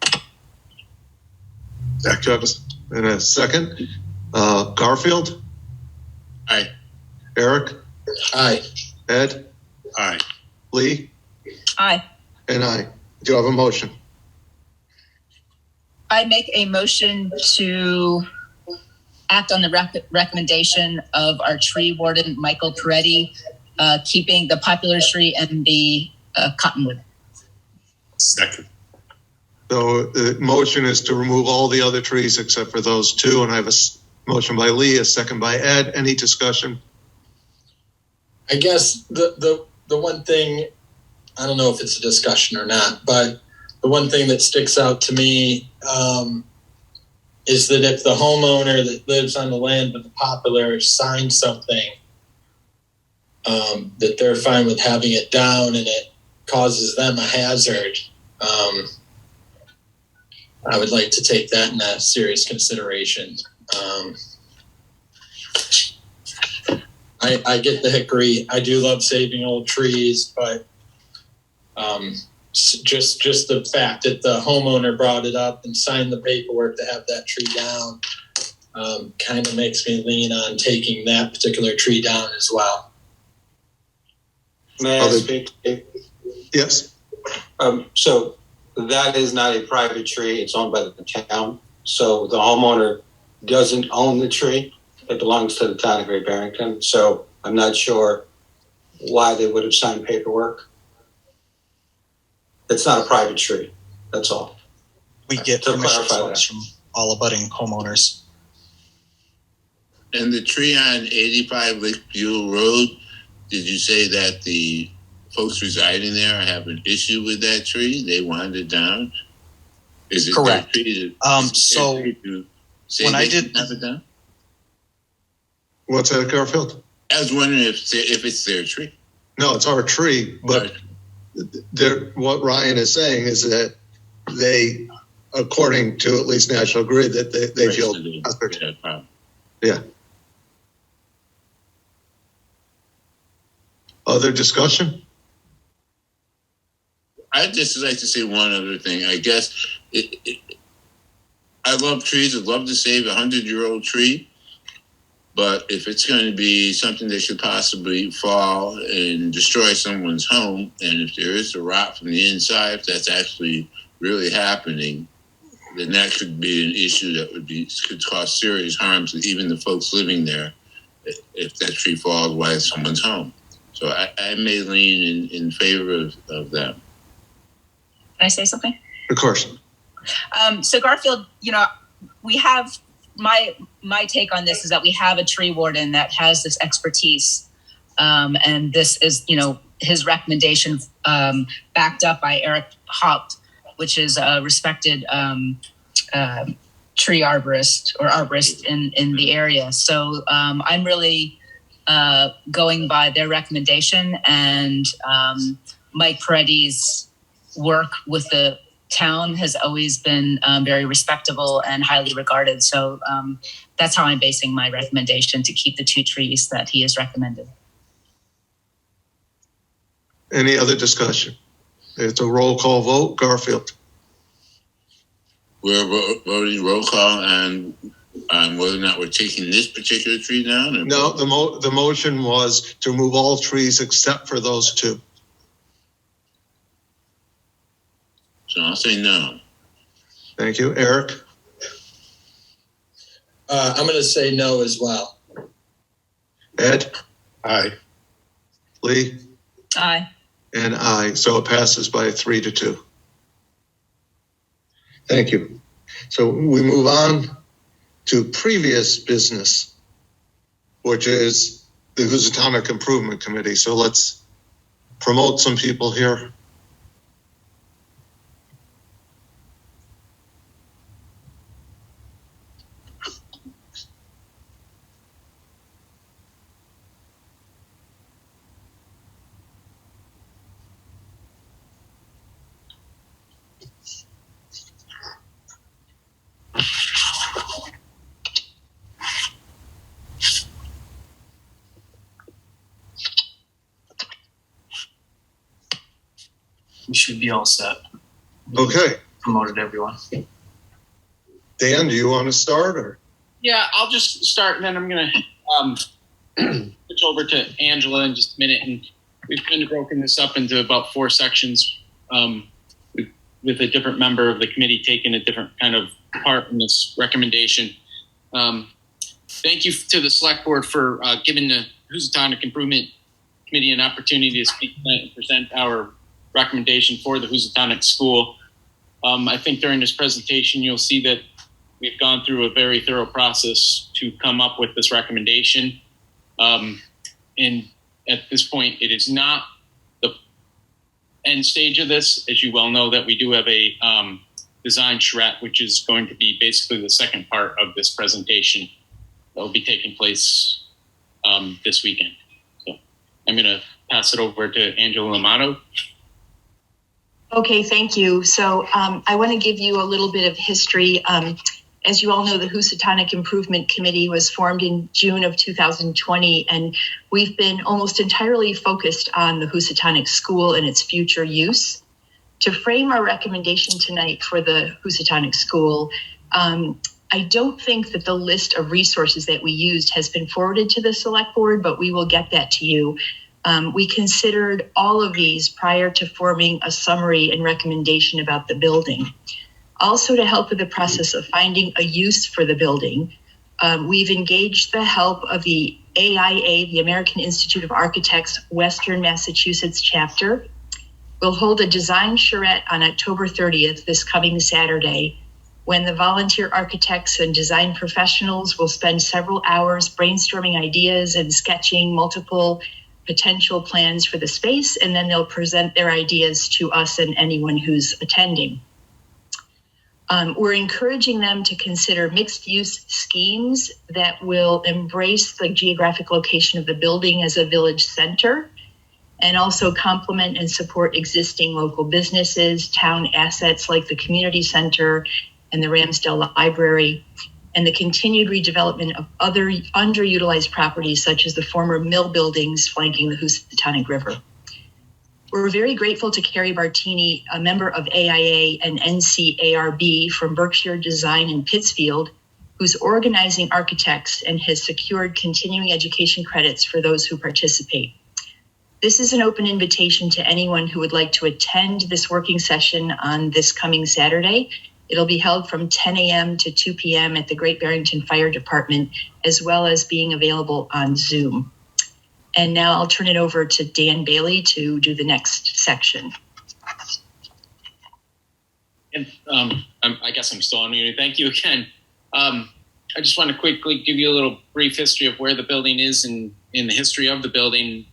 S1: Zach Juggins. And a second. Garfield?
S2: Aye.
S1: Eric?
S5: Aye.
S1: Ed?
S6: Aye.
S1: Lee?
S3: Aye.
S1: And I. Do you have a motion?
S3: I make a motion to act on the recommendation of our tree warden, Michael Peretti, keeping the poplar tree and the cottonwood.
S6: Second.
S1: So the motion is to remove all the other trees except for those two. And I have a motion by Lee, a second by Ed. Any discussion?
S5: I guess the one thing, I don't know if it's a discussion or not, but the one thing that sticks out to me is that if the homeowner that lives on the land with the poplar signs something, that they're fine with having it down and it causes them a hazard, I would like to take that into serious consideration. I get the hickory. I do love saving old trees, but just the fact that the homeowner brought it up and signed the paperwork to have that tree down kind of makes me lean on taking that particular tree down as well.
S11: May I speak?
S1: Yes.
S11: So that is not a private tree. It's owned by the town. So the homeowner doesn't own the tree. It belongs to the town of Great Barrington. So I'm not sure why they would have signed paperwork. It's not a private tree. That's all.
S10: We get
S11: To
S10: permission
S11: clarify
S10: forms from all abutting homeowners.
S2: And the tree on 85 Lake Buell Road, did you say that the folks residing there have an issue with that tree? They wanted it down? Is it
S10: Correct.
S2: their tree
S10: So when I did
S2: have it down?
S1: What's that, Garfield?
S2: I was wondering if it's their tree.
S1: No, it's our tree, but what Ryan is saying is that they, according to at least National Grid, that they feel. Yeah. Other discussion?
S2: I'd just like to say one other thing. I guess I love trees. I'd love to save a 100-year-old tree. But if it's going to be something that could possibly fall and destroy someone's home, and if there is a rot from the inside, if that's actually really happening, then that could be an issue that could cause serious harm to even the folks living there if that tree falls while it's someone's home. So I may lean in favor of that.
S3: Can I say something?
S1: Of course.
S3: So Garfield, we have my take on this is that we have a tree warden that has this expertise, and this is his recommendation backed up by Eric Haupt, which is a respected tree arborist in the area. So I'm really going by their recommendation, and Mike Peretti's work with the town has always been very respectable and highly regarded. So that's how I'm basing my recommendation to keep the 2 trees that he has recommended.
S1: Any other discussion? It's a roll call vote. Garfield.
S2: We're voting roll call on whether or not we're taking this particular tree down? Or
S1: No, the motion was to remove all trees except for those 2.
S2: So I'll say no.
S1: Thank you. Eric?
S5: I'm going to say no as well.
S1: Ed?
S6: Aye.
S1: Lee?
S3: Aye.
S1: And I. So it passes by 3-2. Thank you. So we move on to previous business, which is the Housatonic Improvement Committee. So let's promote some people here.
S4: We should be all set.
S1: Okay.
S4: Promoted everyone.
S1: Dan, do you want to start? Or?
S13: Yeah, I'll just start, and then I'm going to switch over to Angela in just a minute. And we've kind of broken this up into about 4 sections, with a different member of the committee taking a different kind of part in this recommendation. Thank you to the select board for giving the Housatonic Improvement Committee an opportunity to speak and present our recommendation for the Housatonic School. I think during this presentation, you'll see that we've gone through a very thorough process to come up with this recommendation. And at this point, it is not the end stage of this. As you well know, that we do have a design charrette, which is going to be basically the second part of this presentation that will be taking place this weekend. So I'm going to pass it over to Angela Amato.
S14: Okay, thank you. So I want to give you a little bit of history. As you all know, the Housatonic Improvement Committee was formed in June of 2020, and we've been almost entirely focused on the Housatonic School and its future use. To frame our recommendation tonight for the Housatonic School, I don't think that the list of resources that we used has been forwarded to the Select Board, but we will get that to you. We considered all of these prior to forming a summary and recommendation about the building. Also, to help with the process of finding a use for the building, we've engaged the help of the AIA, the American Institute of Architects, Western Massachusetts chapter. We'll hold a design charrette on October 30th, this coming Saturday, when the volunteer architects and design professionals will spend several hours brainstorming ideas and sketching multiple potential plans for the space, and then they'll present their ideas to us and anyone who's attending. We're encouraging them to consider mixed-use schemes that will embrace the geographic location of the building as a village center, and also complement and support existing local businesses, town assets like the community center and the Ramsdale Library, and the continued redevelopment of other underutilized properties such as the former mill buildings flanking the Housatonic River. We're very grateful to Carrie Bartini, a member of AIA and NCARB from Berkshire Design in Pittsfield, who's organizing architects and has secured continuing education credits for those who participate. This is an open invitation to anyone who would like to attend this working session on this coming Saturday. It'll be held from 10 a.m. to 2 p.m. at the Great Barrington Fire Department, as well as being available on Zoom. And now I'll turn it over to Dan Bailey to do the next section.
S13: And I guess I'm still on mute. Thank you again. I just want to quickly give you a little brief history of where the building is and in the history of the building.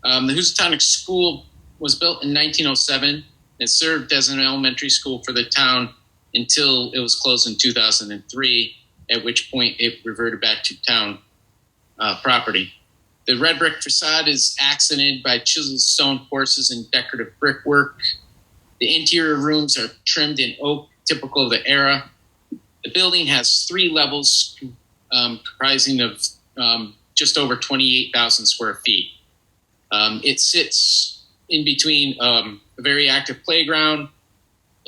S13: The Housatonic School was built in 1907. It served as an elementary school for the town until it was closed in 2003, at which point it reverted back to town property. The red brick facade is accented by chiseled stone courses and decorative brickwork. The interior rooms are trimmed in oak, typical of the era. The building has 3 levels, comprising of just over 28,000 square feet. It sits in between a very active playground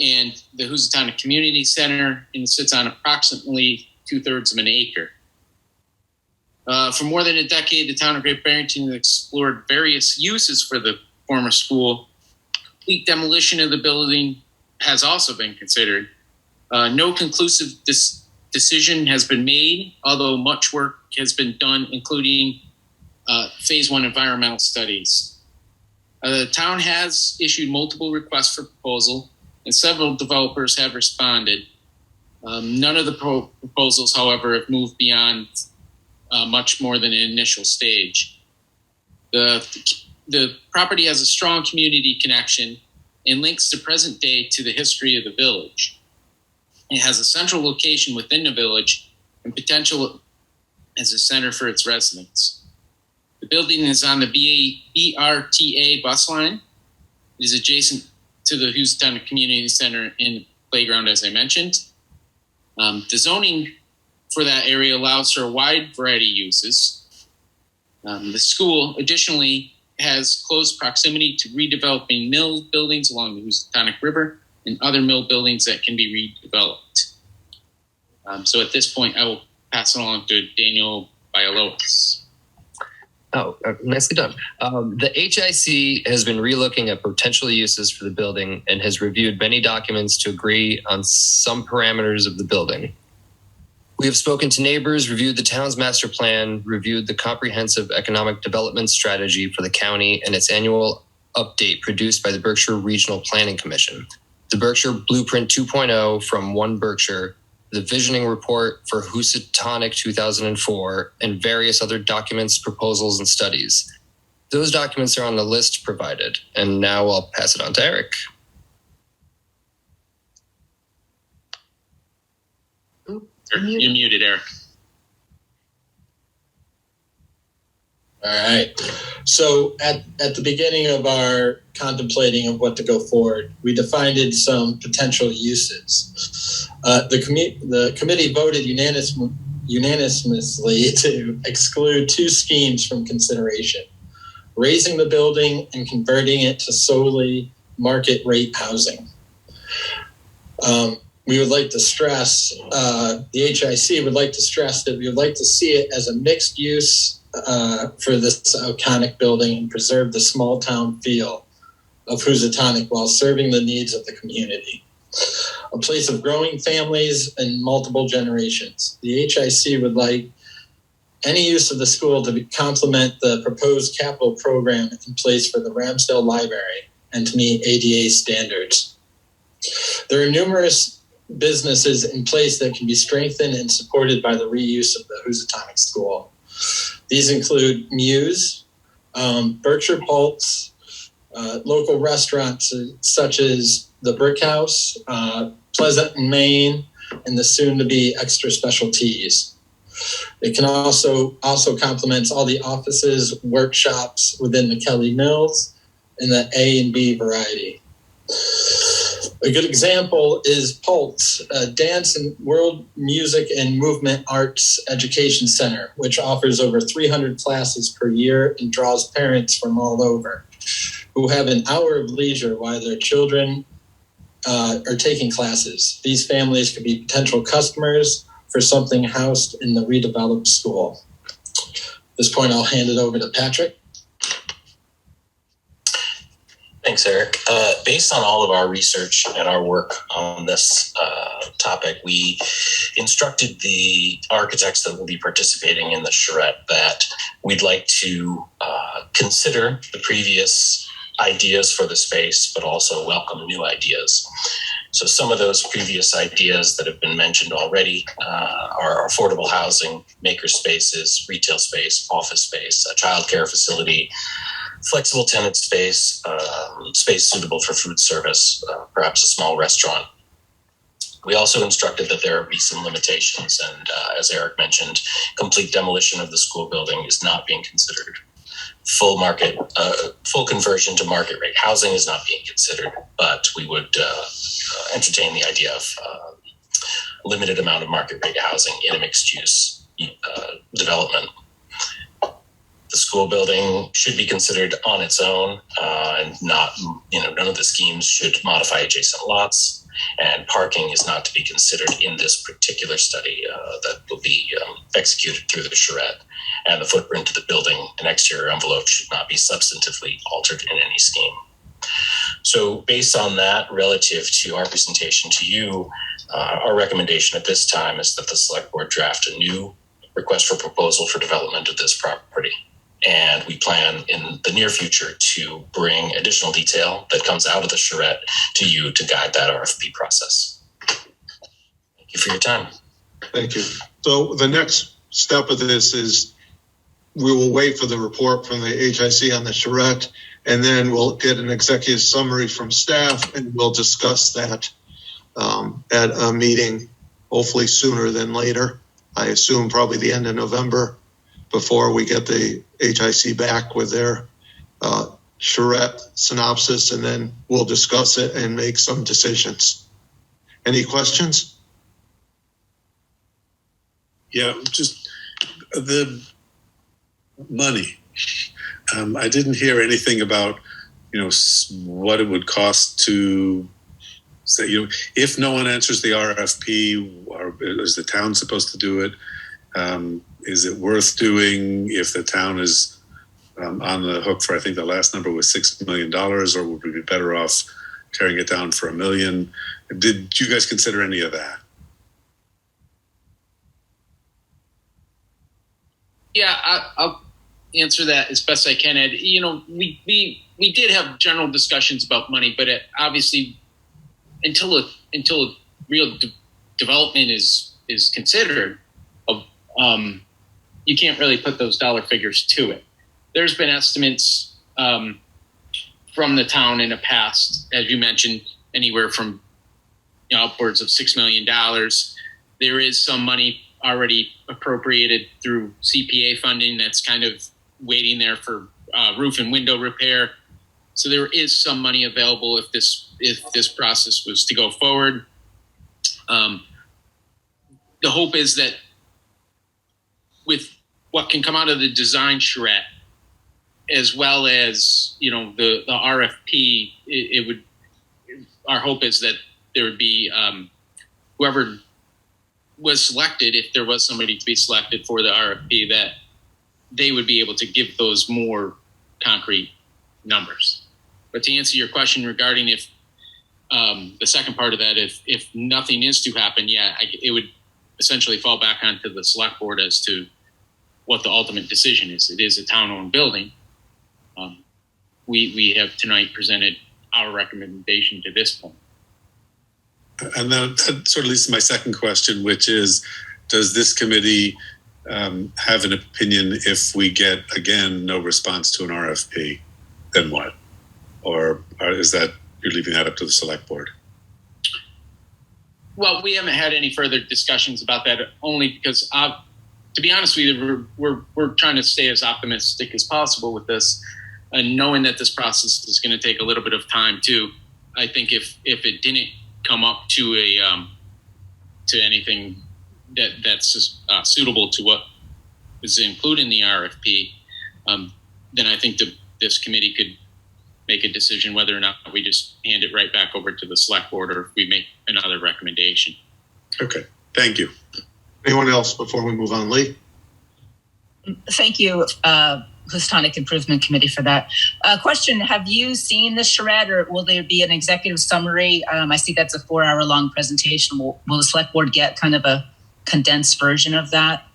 S13: and the Housatonic Community Center, and it sits on approximately 2/3 of an acre. For more than a decade, the town of Great Barrington has explored various uses for the former school. Complete demolition of the building has also been considered. No conclusive decision has been made, although much work has been done, including phase 1 environmental studies. The town has issued multiple requests for proposal, and several developers have responded. None of the proposals, however, have moved beyond much more than an initial stage. The property has a strong community connection and links the present day to the history of the village. It has a central location within the village and potential as a center for its residents. The building is on the BRTA bus line. It is adjacent to the Housatonic Community Center and playground, as I mentioned. The zoning for that area allows for a wide variety of uses. The school additionally has close proximity to redeveloping mill buildings along the Housatonic River and other mill buildings that can be redeveloped. So at this point, I will pass it along to Daniel Bialowas.
S15: Oh, nicely done. The HIC has been relooking at potential uses for the building and has reviewed many documents to agree on some parameters of the building. We have spoken to neighbors, reviewed the town's master plan, reviewed the comprehensive economic development strategy for the county and its annual update produced by the Berkshire Regional Planning Commission, the Berkshire Blueprint 2.0 from One Berkshire, the visioning report for Housatonic 2004, and various other documents, proposals, and studies. Those documents are on the list provided, and now I'll pass it on to Eric.
S13: You're muted, Eric.
S5: All right. So at the beginning of our contemplating of what to go forward, we defined some potential uses. The committee voted unanimously to exclude two schemes from consideration: raising the building and converting it to solely market rate housing. We would like to stress, the HIC would like to stress that we would like to see it as a mixed use for this iconic building and preserve the small town feel of Housatonic while serving the needs of the community. A place of growing families and multiple generations. The HIC would like any use of the school to complement the proposed capital program in place for the Ramsdale Library and to meet ADA standards. There are numerous businesses in place that can be strengthened and supported by the reuse of the Housatonic School. These include Muse, Berkshire Pulse, local restaurants such as the Brick House, Pleasant and Maine, and the soon-to-be Extra Special Teas. It can also complements all the offices, workshops within the Kelly Mills in the A and B variety. A good example is Pulse, a dance and world music and movement arts education center, which offers over 300 classes per year and draws parents from all over who have an hour of leisure while their children are taking classes. These families could be potential customers for something housed in the redeveloped school. At this point, I'll hand it over to Patrick.
S16: Thanks, Eric. Based on all of our research and our work on this topic, we instructed the architects that will be participating in the charrette that we'd like to consider the previous ideas for the space, but also welcome new ideas. So some of those previous ideas that have been mentioned already are affordable housing, maker spaces, retail space, office space, a childcare facility, flexible tenant space, space suitable for food service, perhaps a small restaurant. We also instructed that there would be some limitations, and as Eric mentioned, complete demolition of the school building is not being considered. Full conversion to market rate housing is not being considered, but we would entertain the idea of a limited amount of market rate housing in a mixed use development. The school building should be considered on its own, and not, none of the schemes should modify adjacent lots. And parking is not to be considered in this particular study that will be executed through the charrette. And the footprint of the building and exterior envelope should not be substantively altered in any scheme. So based on that, relative to our presentation to you, our recommendation at this time is that the select board draft a new request for proposal for development of this property. And we plan in the near future to bring additional detail that comes out of the charrette to you to guide that RFP process. you for your time.
S1: Thank you. So the next step of this is we will wait for the report from the HIC on the charrette, and then we'll get an executive summary from staff, and we'll discuss that at a meeting, hopefully sooner than later. I assume probably the end of November, before we get the HIC back with their charrette synopsis, and then we'll discuss it and make some decisions. Any questions?
S6: Yeah, just the money. I didn't hear anything about, what it would cost to say, if no one answers the RFP, or is the town supposed to do it? Is it worth doing if the town is on the hook for, I think the last number was $6 million, or would we be better off tearing it down for $1 million? Did you guys consider any of that?
S13: Yeah, I'll answer that as best I can, Ed. We did have general discussions about money, but obviously, until a real development is considered, you can't really put those dollar figures to it. There's been estimates from the town in the past, as you mentioned, anywhere from upwards of $6 million. There is some money already appropriated through CPA funding that's kind of waiting there for roof and window repair. So there is some money available if this process was to go forward. The hope is that with what can come out of the design charrette, as well as the RFP, our hope is that there would be whoever was selected, if there was somebody to be selected for the RFP, that they would be able to give those more concrete numbers. But to answer your question regarding if the second part of that, if nothing is to happen, it would essentially fall back onto the select board as to what the ultimate decision is. It is a town-owned building. We have tonight presented our recommendation to this point.
S6: And that sort of leads to my second question, which is, does this committee have an opinion if we get, again, no response to an RFP? Then what? Or is that you're leaving that up to the select board?
S13: Well, we haven't had any further discussions about that, only because, to be honest with you, we're trying to stay as optimistic as possible with this, and knowing that this process is going to take a little bit of time too. I think if it didn't come up to anything that's suitable to what is included in the RFP, then I think this committee could make a decision whether or not we just hand it right back over to the select board, or if we make another recommendation.
S6: Okay, thank you.
S1: Anyone else before we move on? Lee?
S3: Thank you, Houstonic Improvement Committee, for that. Question, have you seen the charrette, or will there be an executive summary? I see that's a 4-hour-long presentation. Will the select board get kind of a condensed version of that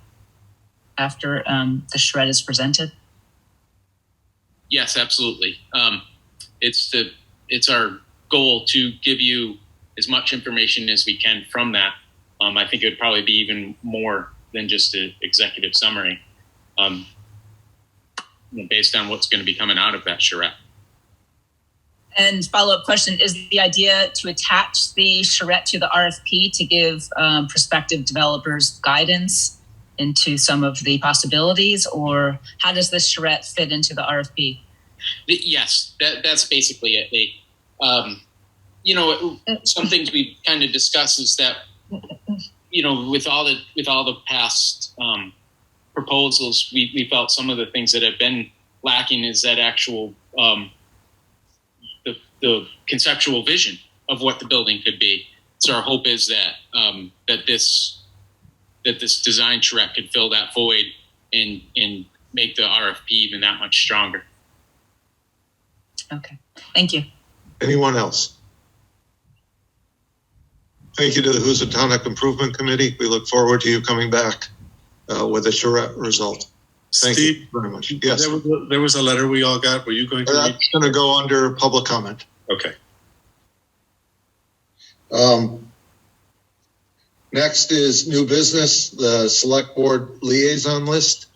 S3: after the charrette is presented?
S13: Yes, absolutely. It's our goal to give you as much information as we can from that. I think it would probably be even more than just an executive summary, based on what's going to be coming out of that charrette.
S3: And follow-up question, is the idea to attach the charrette to the RFP to give prospective developers guidance into some of the possibilities, or how does this charrette fit into the RFP?
S13: Yes, that's basically it. Some things we kind of discussed is that, with all the past proposals, we felt some of the things that have been lacking is that actual the conceptual vision of what the building could be. So our hope is that that this design charrette could fill that void and make the RFP even that much stronger.
S3: Okay, thank you.
S1: Anyone else? Thank you to the Housatonic Improvement Committee. We look forward to you coming back with a charrette result. Thank
S6: Steve,
S1: you very much. Yes.
S6: There was a letter we all got. Were you going to read?
S1: That's going to go under public comment.
S6: Okay.
S1: Next is new business, the select board liaison list.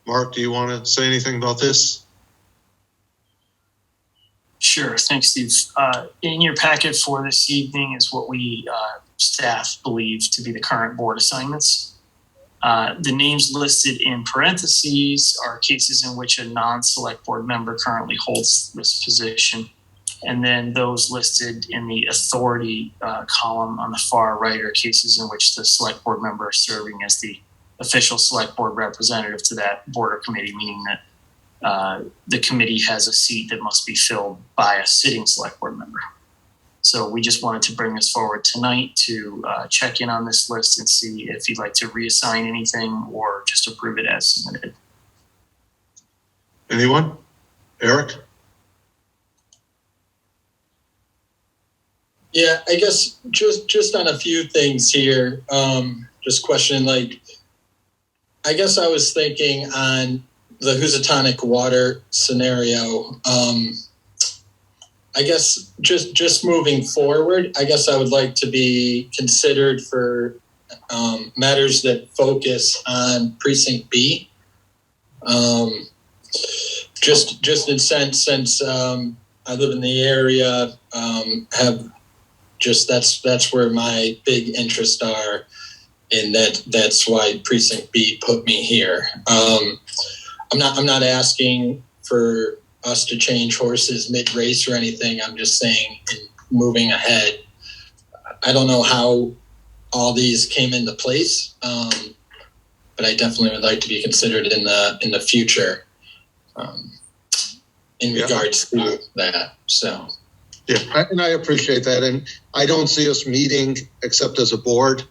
S1: Mark, do you want to say anything about this?
S4: Sure. Thanks, Steve. In your packet for this evening is what we staff believe to be the current board assignments. The names listed in parentheses are cases in which a non-select board member currently holds this position. And then those listed in the authority column on the far right are cases in which the select board member is serving as the official select board representative to that board or committee, meaning that the committee has a seat that must be filled by a sitting select board member. So we just wanted to bring this forward tonight to check in on this list and see if you'd like to reassign anything or just approve it as submitted.
S1: Anyone? Eric?
S5: Yeah, I guess just on a few things here. Just questioning, like, I guess I was thinking on the Housatonic water scenario. I guess just moving forward, I guess I would like to be considered for matters that focus on precinct B. Just in sense, since I live in the area, have just that's where my big interests are, and that's why precinct B put me here. I'm not asking for us to change horses mid-race or anything. I'm just saying, in moving ahead, I don't know how all these came into place, but I definitely would like to be considered in the future in regards to that. So.
S1: Yeah, and I appreciate that. And I don't see us meeting except as a board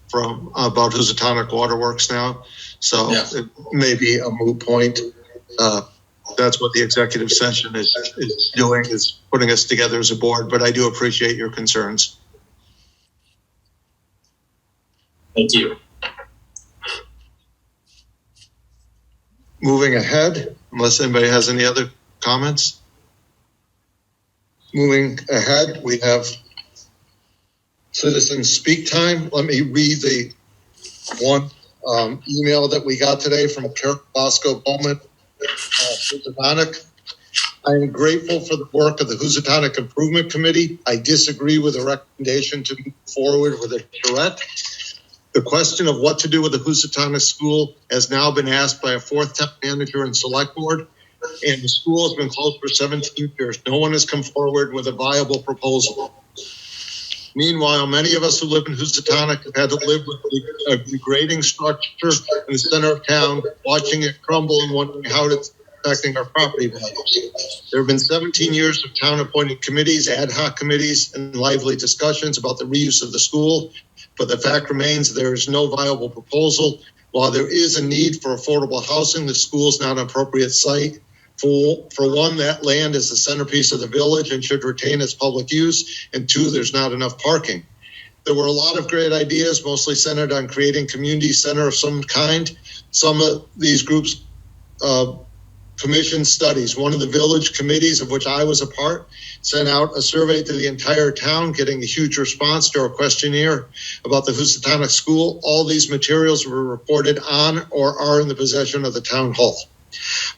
S1: from about Housatonic Waterworks now. So it may be a moot point. That's what the executive session is doing, is putting us together as a board. But I do appreciate your concerns.
S5: Thank you.
S1: Moving ahead, unless anybody has any other comments. Moving ahead, we have citizen speak time. Let me read the one email that we got today from Carol Bosco Bowman, Housatonic. I am grateful for the work of the Housatonic Improvement Committee. I disagree with the recommendation to move forward with a charrette. The question of what to do with the Housatonic school has now been asked by a fourth town manager and select board, and the school has been closed for 17 years. No one has come forward with a viable proposal. Meanwhile, many of us who live in Housatonic have had to live with a degrading structure in the center of town, watching it crumble and wondering how it's affecting our property values. There have been 17 years of town-appointed committees, ad hoc committees, and lively discussions about the reuse of the school, but the fact remains there is no viable proposal. While there is a need for affordable housing, the school is not an appropriate site. For one, that land is the centerpiece of the village and should retain its public use. And two, there's not enough parking. There were a lot of great ideas, mostly centered on creating community center of some kind. Some of these groups commissioned studies. One of the village committees, of which I was a part, sent out a survey to the entire town, getting a huge response to our questionnaire about the Housatonic school. All these materials were reported on or are in the possession of the town hall.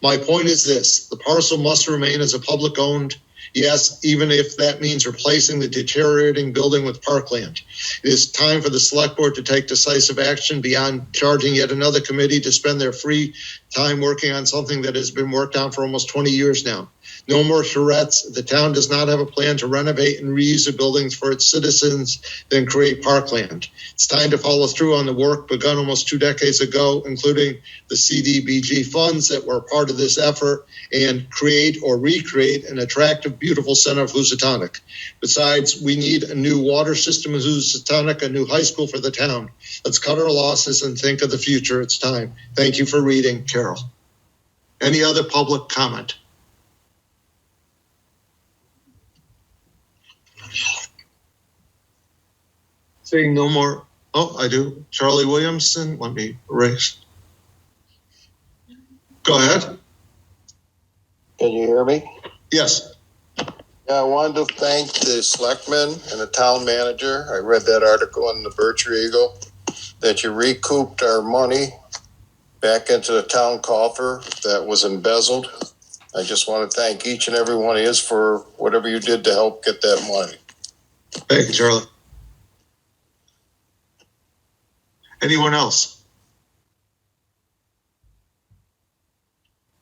S1: My point is this: the parcel must remain as a public owned, yes, even if that means replacing the deteriorating building with parkland. It is time for the select board to take decisive action beyond charging yet another committee to spend their free time working on something that has been worked on for almost 20 years now. No more charrettes. The town does not have a plan to renovate and reuse the buildings for its citizens, then create parkland. It's time to follow through on the work begun almost 2 decades ago, including the CDBG funds that were part of this effort, and create or recreate an attractive, beautiful center of Housatonic. Besides, we need a new water system in Housatonic, a new high school for the town. Let's cut our losses and think of the future. It's time. Thank you for reading, Carol. Any other public comment? Seeing no more. Oh, I do. Charlie Williamson, let me erase. Go ahead.
S17: Can you hear me?
S1: Yes.
S17: Yeah, I wanted to thank the selectmen and the town manager. I read that article in the Bircher Eagle. that you recouped our money back into the town coffer that was embezzled. I just want to thank each and every one of you for whatever you did to help get that money.
S1: Thank you, Charlie. Anyone else?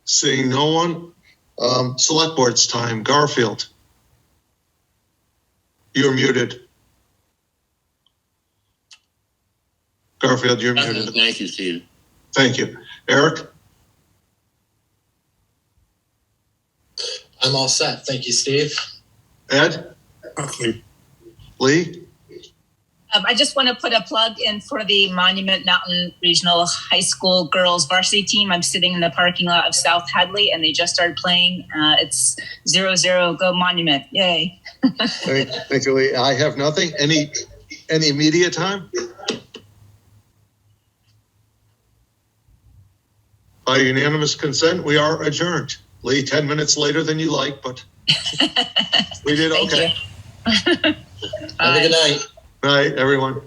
S1: Seeing no one, select board's time. Garfield. You're muted. Garfield, you're muted.
S2: Thank you, Steve.
S1: Thank you. Eric?
S5: I'm all set. Thank you, Steve.
S1: Ed?
S6: Okay.
S1: Lee?
S3: I just want to put a plug in for the Monument Mountain Regional High School girls varsity team. I'm sitting in the parking lot of South Hadley, and they just started playing. It's 0-0, go Monument. Yay.
S1: Thank you, Lee. I have nothing. Any media time? By unanimous consent, we are adjourned. Lee, 10 minutes later than you like, but we did okay.
S5: Have a good night.
S1: Night, everyone.